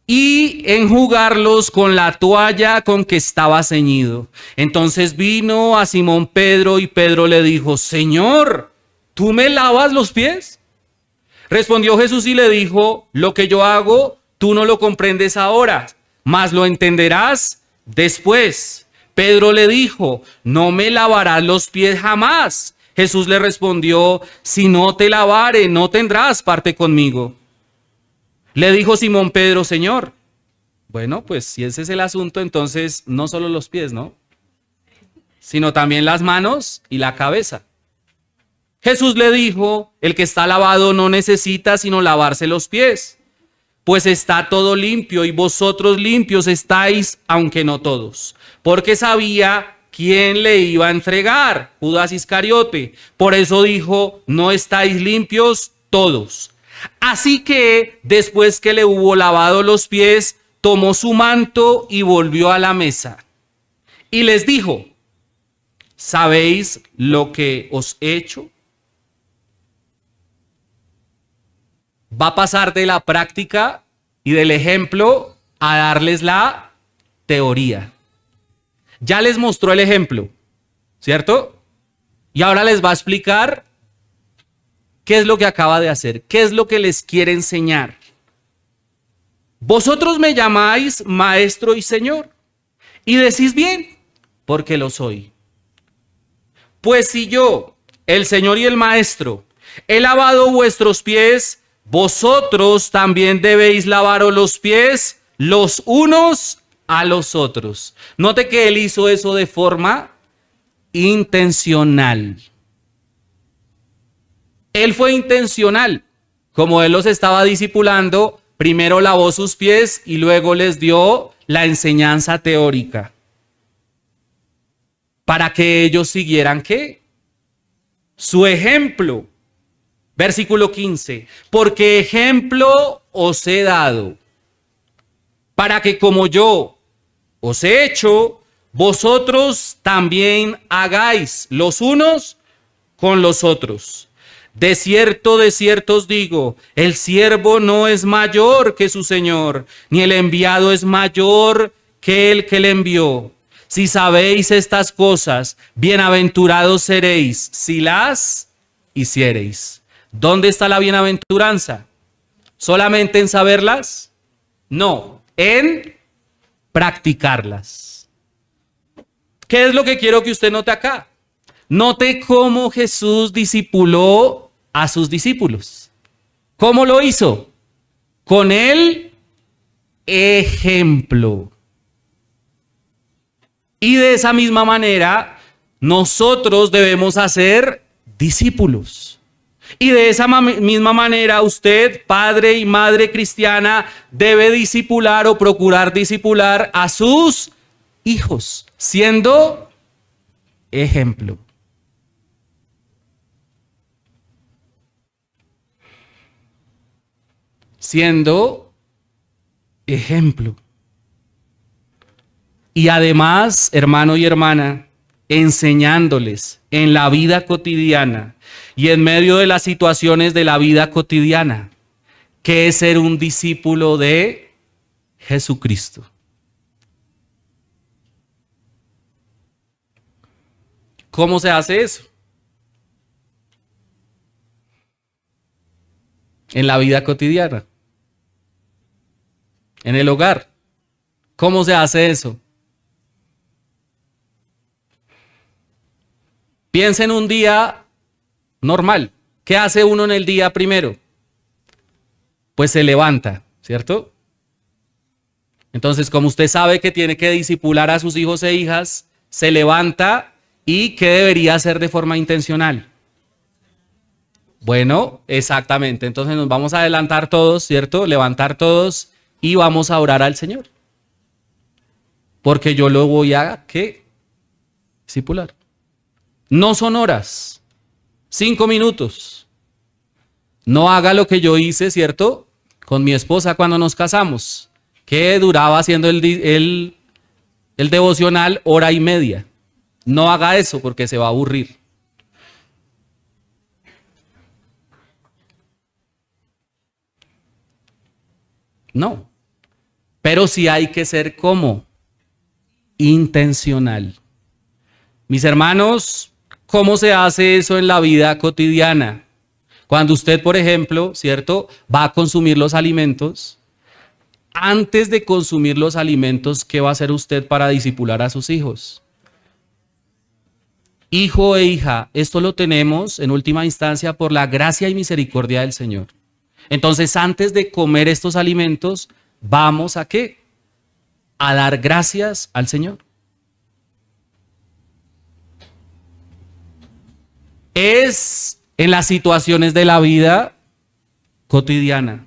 Y enjugarlos con la toalla con que estaba ceñido. Entonces vino a Simón Pedro y Pedro le dijo: Señor, ¿tú me lavas los pies? Respondió Jesús y le dijo: lo que yo hago, tú no lo comprendes ahora, mas lo entenderás después. Pedro le dijo: no me lavarás los pies jamás. Jesús le respondió: si no te lavare, no tendrás parte conmigo. Le dijo Simón Pedro: Señor, bueno, pues si ese es el asunto, entonces no solo los pies, ¿no? Sino también las manos y la cabeza. Jesús le dijo: el que está lavado no necesita sino lavarse los pies, pues está todo limpio y vosotros limpios estáis, aunque no todos. Porque sabía quién le iba a entregar, Judas Iscariote. Por eso dijo: no estáis limpios todos. Así que después que le hubo lavado los pies, tomó su manto y volvió a la mesa. Y les dijo: ¿sabéis lo que os he hecho? Va a pasar de la práctica y del ejemplo a darles la teoría. Ya les mostró el ejemplo, ¿cierto? Y ahora les va a explicar qué es lo que acaba de hacer, qué es lo que les quiere enseñar. Vosotros me llamáis maestro y señor, y decís bien, porque lo soy. Pues si yo, el señor y el maestro, he lavado vuestros pies, vosotros también debéis lavaros los pies los unos a los otros. Note que él hizo eso de forma intencional. Él fue intencional. Como él los estaba discipulando, primero lavó sus pies y luego les dio la enseñanza teórica. Para que ellos siguieran ¿qué? Su ejemplo. Versículo 15. Porque ejemplo os he dado, para que como yo os he hecho, vosotros también hagáis los unos con los otros. De cierto os digo, el siervo no es mayor que su señor, ni el enviado es mayor que el que le envió. Si sabéis estas cosas, bienaventurados seréis si las hiciereis. ¿Dónde está la bienaventuranza? ¿Solamente en saberlas? No, en practicarlas. ¿Qué es lo que quiero que usted note acá? Note cómo Jesús discipuló a sus discípulos. ¿Cómo lo hizo? Con el ejemplo. Y de esa misma manera, nosotros debemos hacer discípulos. Y de esa misma manera, usted, padre y madre cristiana, debe discipular o procurar discipular a sus hijos, siendo ejemplo. Siendo ejemplo. Y además, hermano y hermana, enseñándoles en la vida cotidiana y en medio de las situaciones de la vida cotidiana qué es ser un discípulo de Jesucristo. ¿Cómo se hace eso? En la vida cotidiana, en el hogar. ¿Cómo se hace eso? Piensa en un día normal. ¿Qué hace uno en el día primero? Pues se levanta, ¿cierto? Entonces, como usted sabe que tiene que discipular a sus hijos e hijas, se levanta y ¿qué debería hacer de forma intencional? Bueno, exactamente. Entonces nos vamos a adelantar todos, ¿cierto? Levantar todos y vamos a orar al Señor. Porque yo lo voy a, ¿qué? Discipular. No son horas, 5 minutos. No haga lo que yo hice, ¿cierto? Con mi esposa cuando nos casamos, que duraba haciendo el El devocional, hora y media. No haga eso porque se va a aburrir. No. Pero sí hay que ser como intencional. Mis hermanos, ¿cómo se hace eso en la vida cotidiana? Cuando usted, por ejemplo, ¿cierto?, va a consumir los alimentos, antes de consumir los alimentos, ¿qué va a hacer usted para disipular a sus hijos? Hijo e hija, esto lo tenemos en última instancia por la gracia y misericordia del Señor. Entonces, antes de comer estos alimentos, ¿vamos a qué? A dar gracias al Señor. Es en las situaciones de la vida cotidiana.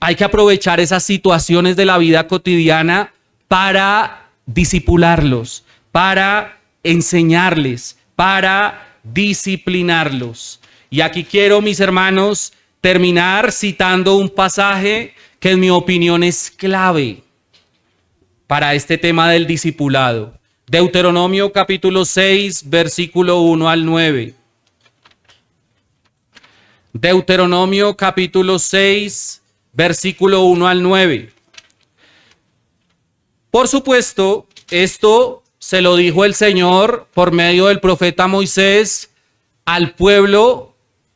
Hay que aprovechar esas situaciones de la vida cotidiana para disipularlos, para enseñarles, para disciplinarlos. Y aquí quiero, mis hermanos, terminar citando un pasaje que en mi opinión es clave para este tema del discipulado. Deuteronomio capítulo 6, versículo 1 al 9. Deuteronomio capítulo 6, versículo 1 al 9. Por supuesto, esto se lo dijo el Señor por medio del profeta Moisés al pueblo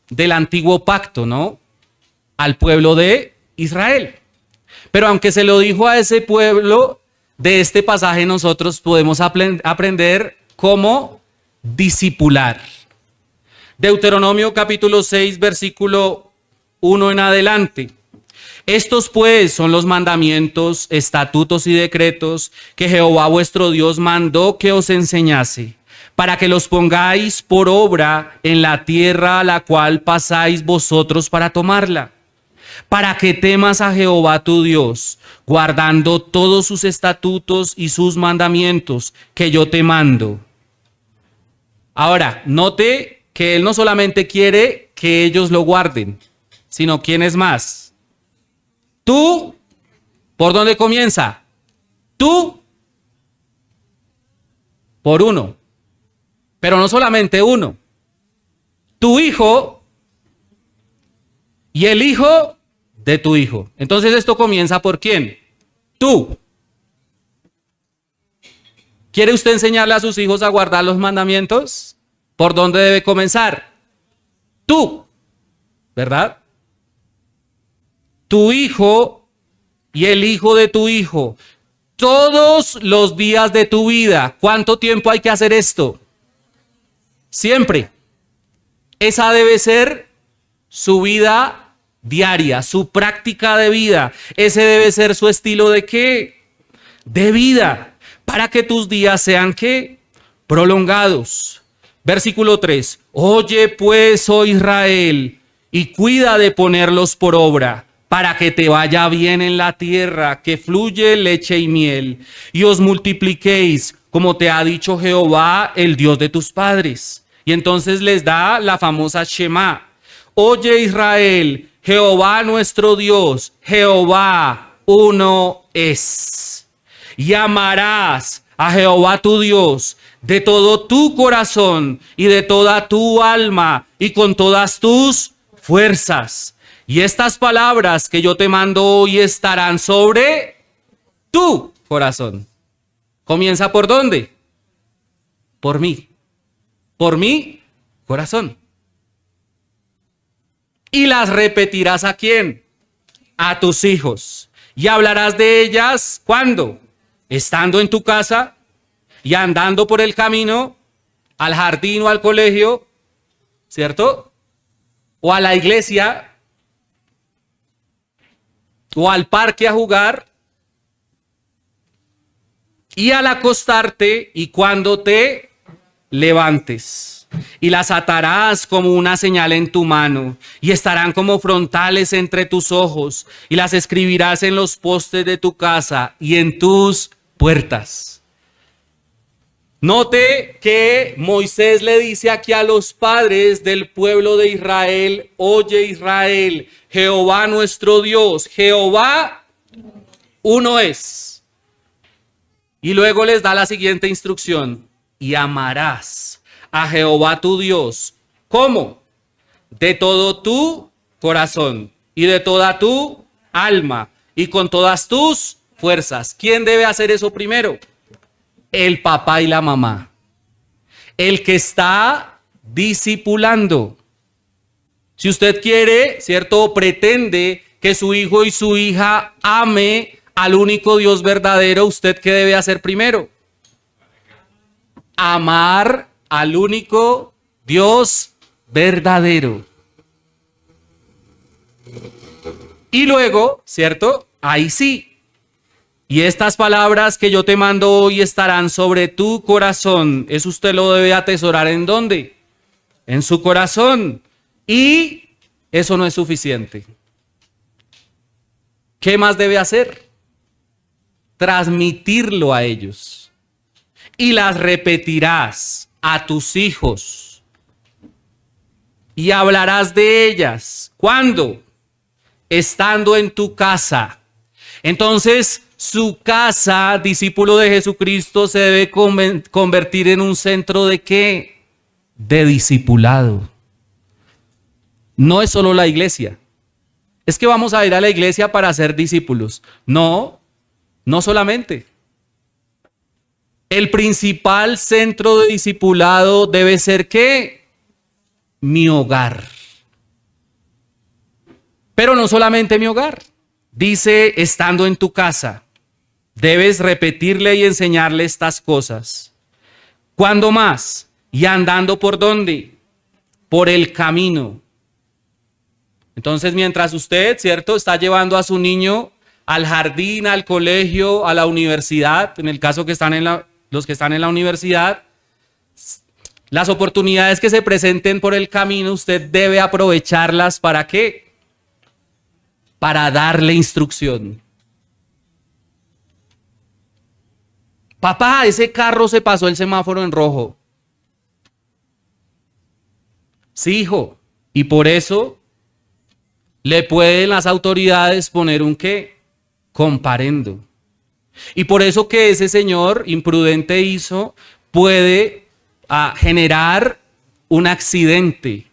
del antiguo pacto, ¿no? Al pueblo de Israel. Pero aunque se lo dijo a ese pueblo, de este pasaje nosotros podemos aprender cómo discipular. Deuteronomio capítulo 6, versículo 1 en adelante. Estos pues son los mandamientos, estatutos y decretos que Jehová vuestro Dios mandó que os enseñase, para que los pongáis por obra en la tierra a la cual pasáis vosotros para tomarla, para que temas a Jehová tu Dios, guardando todos sus estatutos y sus mandamientos que yo te mando. Ahora, note que Él no solamente quiere que ellos lo guarden, sino ¿quién es más? Tú, ¿por dónde comienza? Tú, por uno. Pero no solamente uno. Tu hijo y el hijo de tu hijo. Entonces esto comienza por ¿quién? Tú. ¿Quiere usted enseñarle a sus hijos a guardar los mandamientos? ¿Por dónde debe comenzar? Tú, ¿verdad? Tu hijo y el hijo de tu hijo. Todos los días de tu vida. ¿Cuánto tiempo hay que hacer esto? Siempre. Esa debe ser su vida diaria, su práctica de vida. Ese debe ser su estilo de ¿qué? De vida. Para que tus días sean ¿qué? Prolongados. Versículo 3. Oye pues, oh Israel, y cuida de ponerlos por obra, para que te vaya bien en la tierra, que fluye leche y miel, y os multipliquéis, como te ha dicho Jehová, el Dios de tus padres. Y entonces les da la famosa Shema. Oye Israel, Jehová nuestro Dios, Jehová uno es. Y amarás a Jehová tu Dios de todo tu corazón y de toda tu alma y con todas tus fuerzas. Y estas palabras que yo te mando hoy estarán sobre tu corazón. ¿Comienza por dónde? Por mí. Por mi corazón. Y las repetirás ¿a quién? A tus hijos. Y hablarás de ellas ¿cuándo? Estando en tu casa y andando por el camino, al jardín o al colegio, ¿cierto? O a la iglesia, o al parque a jugar, y al acostarte y cuando te levantes. Y las atarás como una señal en tu mano, y estarán como frontales entre tus ojos, y las escribirás en los postes de tu casa y en tus puertas. Note que Moisés le dice aquí a los padres del pueblo de Israel: oye Israel, Jehová nuestro Dios, Jehová uno es. Y luego les da la siguiente instrucción: y amarás a Jehová tu Dios. ¿Cómo? De todo tu corazón y de toda tu alma y con todas tus fuerzas. ¿Quién debe hacer eso primero? El papá y la mamá. El que está discipulando. Si usted quiere, ¿cierto? Pretende que su hijo y su hija ame al único Dios verdadero, ¿usted qué debe hacer primero? Amar al único Dios verdadero. Y luego, ¿cierto? Ahí sí. Y estas palabras que yo te mando hoy estarán sobre tu corazón. Eso usted lo debe atesorar ¿en dónde? En su corazón. Y eso no es suficiente. ¿Qué más debe hacer? Transmitirlo a ellos. Y las repetirás a tus hijos. Y hablarás de ellas. ¿Cuándo? Estando en tu casa. Entonces, su casa, discípulo de Jesucristo, se debe convertir en un centro ¿de qué? De discipulado. No es solo la iglesia. Es que vamos a ir a la iglesia para ser discípulos. No, no solamente. El principal centro de discipulado debe ser ¿qué? Mi hogar. Pero no solamente mi hogar. Dice, estando en tu casa, debes repetirle y enseñarle estas cosas. ¿Cuándo más? Y andando por dónde? Por el camino. Entonces, mientras usted, ¿cierto?, está llevando a su niño al jardín, al colegio, a la universidad, en el caso que están los que están en la universidad, las oportunidades que se presenten por el camino, usted debe aprovecharlas. ¿Para qué? Para darle instrucción. Papá, ese carro se pasó el semáforo en rojo. Sí, hijo. Y por eso le pueden las autoridades poner un ¿qué? Comparendo. Y por eso que ese señor imprudente hizo, puede generar un accidente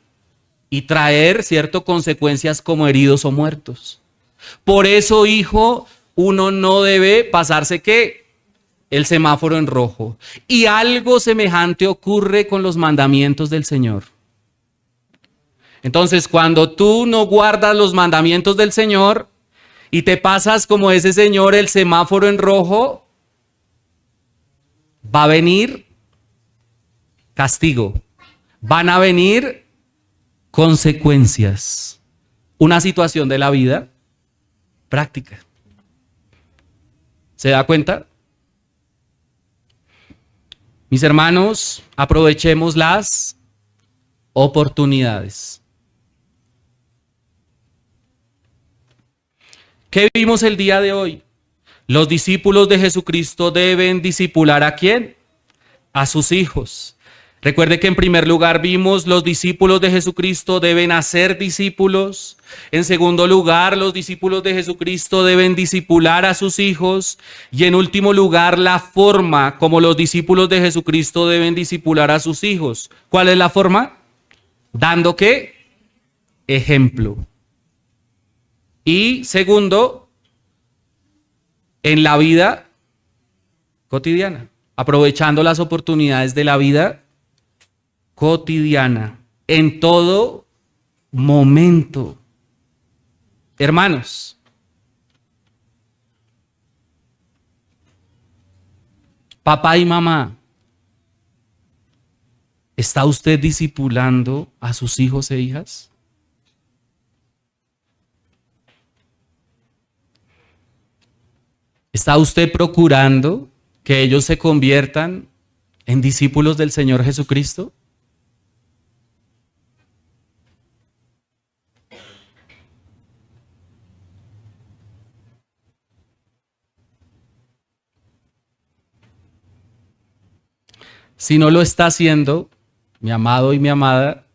y traer, ¿cierto?, consecuencias como heridos o muertos. Por eso, hijo, uno no debe pasarse ¿qué? El semáforo en rojo. Y algo semejante ocurre con los mandamientos del Señor. Entonces, cuando tú no guardas los mandamientos del Señor y te pasas como ese señor el semáforo en rojo, va a venir castigo. Van a venir consecuencias. Una situación de la vida práctica. ¿Se da cuenta? Mis hermanos, aprovechemos las oportunidades. ¿Qué vimos el día de hoy? Los discípulos de Jesucristo deben discipular ¿a quién? A sus hijos. Recuerde que en primer lugar vimos los discípulos de Jesucristo deben hacer discípulos. En segundo lugar, los discípulos de Jesucristo deben discipular a sus hijos. Y en último lugar, la forma como los discípulos de Jesucristo deben discipular a sus hijos. ¿Cuál es la forma? Dando ¿qué? Ejemplo. Y segundo, en la vida cotidiana, aprovechando las oportunidades de la vida cotidiana, en todo momento. Hermanos, papá y mamá, ¿está usted discipulando a sus hijos e hijas? ¿Está usted procurando que ellos se conviertan en discípulos del Señor Jesucristo? Si no lo está haciendo, mi amado y mi amada,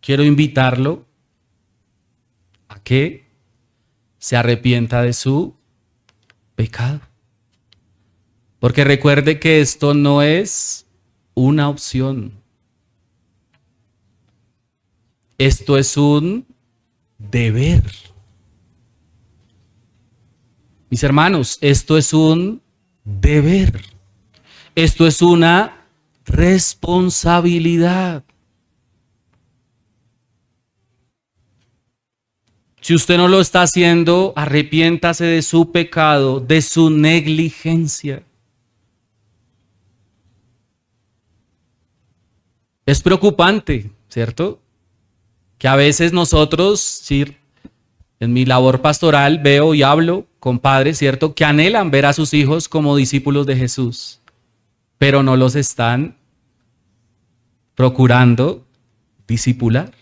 quiero invitarlo a que se arrepienta de su pecado. Porque recuerde que esto no es una opción. Esto es un deber. Mis hermanos, esto es un deber. Esto es una responsabilidad. Si usted no lo está haciendo, arrepiéntase de su pecado, de su negligencia. Es preocupante, ¿cierto? Que a veces nosotros, sí, en mi labor pastoral veo y hablo con padres, ¿cierto?, que anhelan ver a sus hijos como discípulos de Jesús, pero no los están procurando discipular.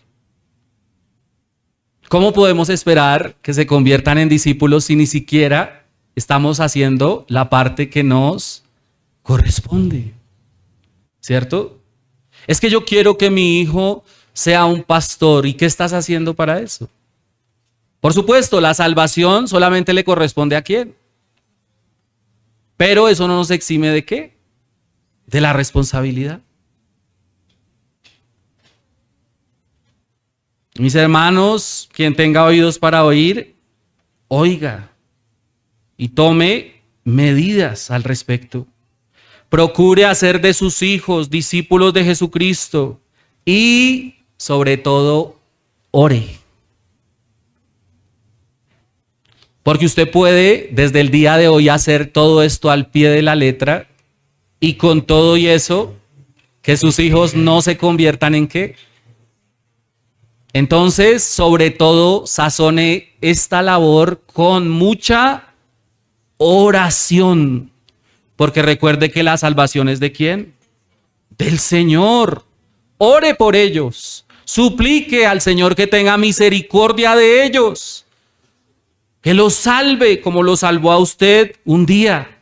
¿Cómo podemos esperar que se conviertan en discípulos si ni siquiera estamos haciendo la parte que nos corresponde? ¿Cierto? Es que yo quiero que mi hijo sea un pastor. ¿Y qué estás haciendo para eso? Por supuesto, la salvación solamente le corresponde ¿a quién? Pero eso no nos exime ¿de qué? De la responsabilidad. Mis hermanos, quien tenga oídos para oír, oiga y tome medidas al respecto. Procure hacer de sus hijos discípulos de Jesucristo y, sobre todo, ore. Porque usted puede desde el día de hoy hacer todo esto al pie de la letra y con todo y eso, que sus hijos no se conviertan ¿en qué? Entonces, sobre todo, sazone esta labor con mucha oración. Porque recuerde que la salvación es ¿de quién? Del Señor. Ore por ellos. Suplique al Señor que tenga misericordia de ellos. Que los salve como lo salvó a usted un día.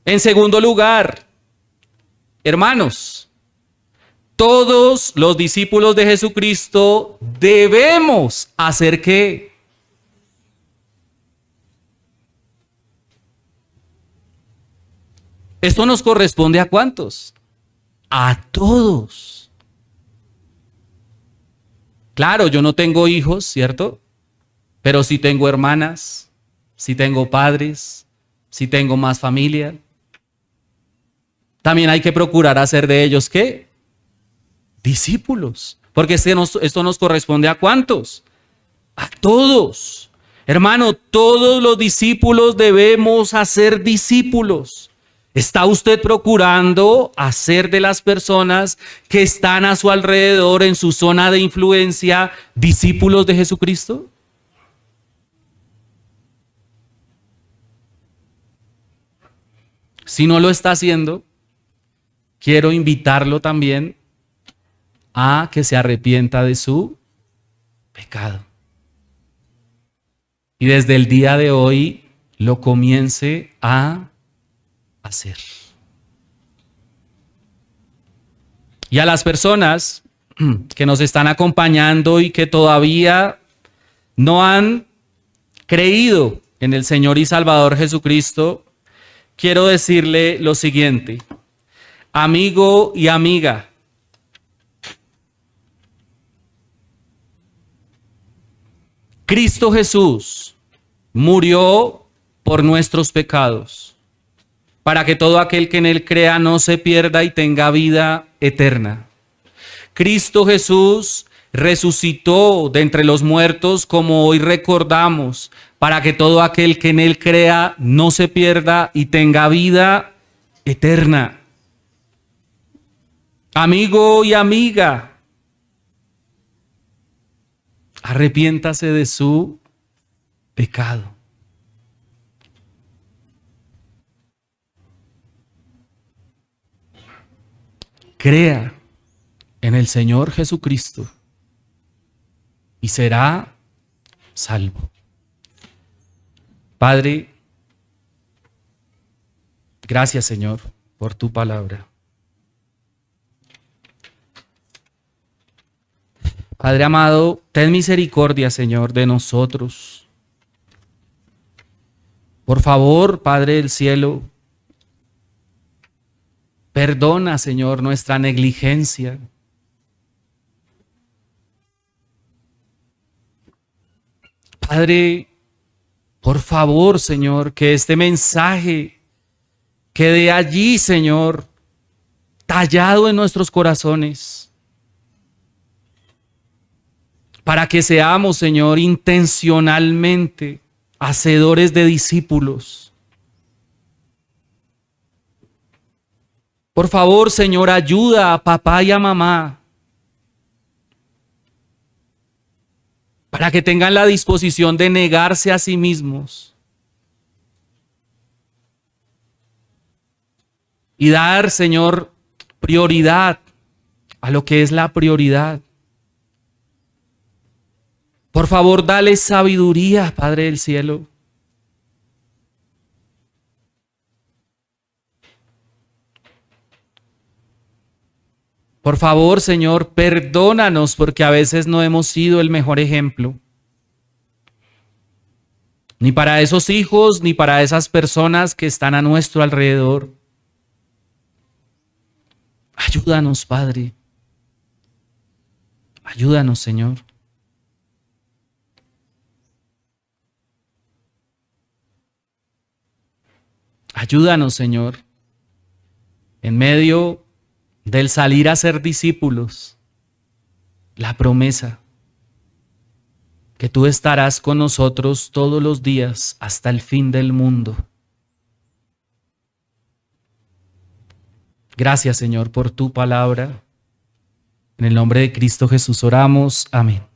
En segundo lugar, hermanos, todos los discípulos de Jesucristo debemos hacer ¿qué? Esto nos corresponde ¿a cuántos? A todos. Claro, yo no tengo hijos, ¿cierto? Pero sí tengo hermanas, sí tengo padres, sí tengo más familia. También hay que procurar hacer de ellos ¿qué? Discípulos. Porque esto nos corresponde ¿a cuántos? A todos. Hermano, todos los discípulos debemos hacer discípulos. ¿Está usted procurando hacer de las personas que están a su alrededor en su zona de influencia discípulos de Jesucristo? Si no lo está haciendo, quiero invitarlo también a que se arrepienta de su pecado. Y desde el día de hoy lo comience a hacer. Y a las personas que nos están acompañando y que todavía no han creído en el Señor y Salvador Jesucristo, quiero decirle lo siguiente. Amigo y amiga, Cristo Jesús murió por nuestros pecados, para que todo aquel que en él crea no se pierda y tenga vida eterna. Cristo Jesús resucitó de entre los muertos, como hoy recordamos, para que todo aquel que en él crea no se pierda y tenga vida eterna. Amigo y amiga, arrepiéntase de su pecado. Crea en el Señor Jesucristo y será salvo. Padre, gracias Señor por tu palabra. Padre amado, ten misericordia, Señor, de nosotros. Por favor, Padre del cielo, Perdona, Señor, nuestra negligencia. Padre, por favor, Señor, que este mensaje quede allí, Señor, tallado en nuestros corazones, para que seamos, Señor, intencionalmente hacedores de discípulos. Por favor, Señor, ayuda a papá y a mamá para que tengan la disposición de negarse a sí mismos y dar, Señor, prioridad a lo que es la prioridad. Por favor, dale sabiduría, Padre del cielo. Por favor, Señor, perdónanos porque a veces no hemos sido el mejor ejemplo. Ni para esos hijos, ni para esas personas que están a nuestro alrededor. Ayúdanos, Padre. Ayúdanos, Señor. Ayúdanos, Señor, en medio del salir a ser discípulos, la promesa que tú estarás con nosotros todos los días hasta el fin del mundo. Gracias, Señor, por tu palabra. En el nombre de Cristo Jesús oramos. Amén.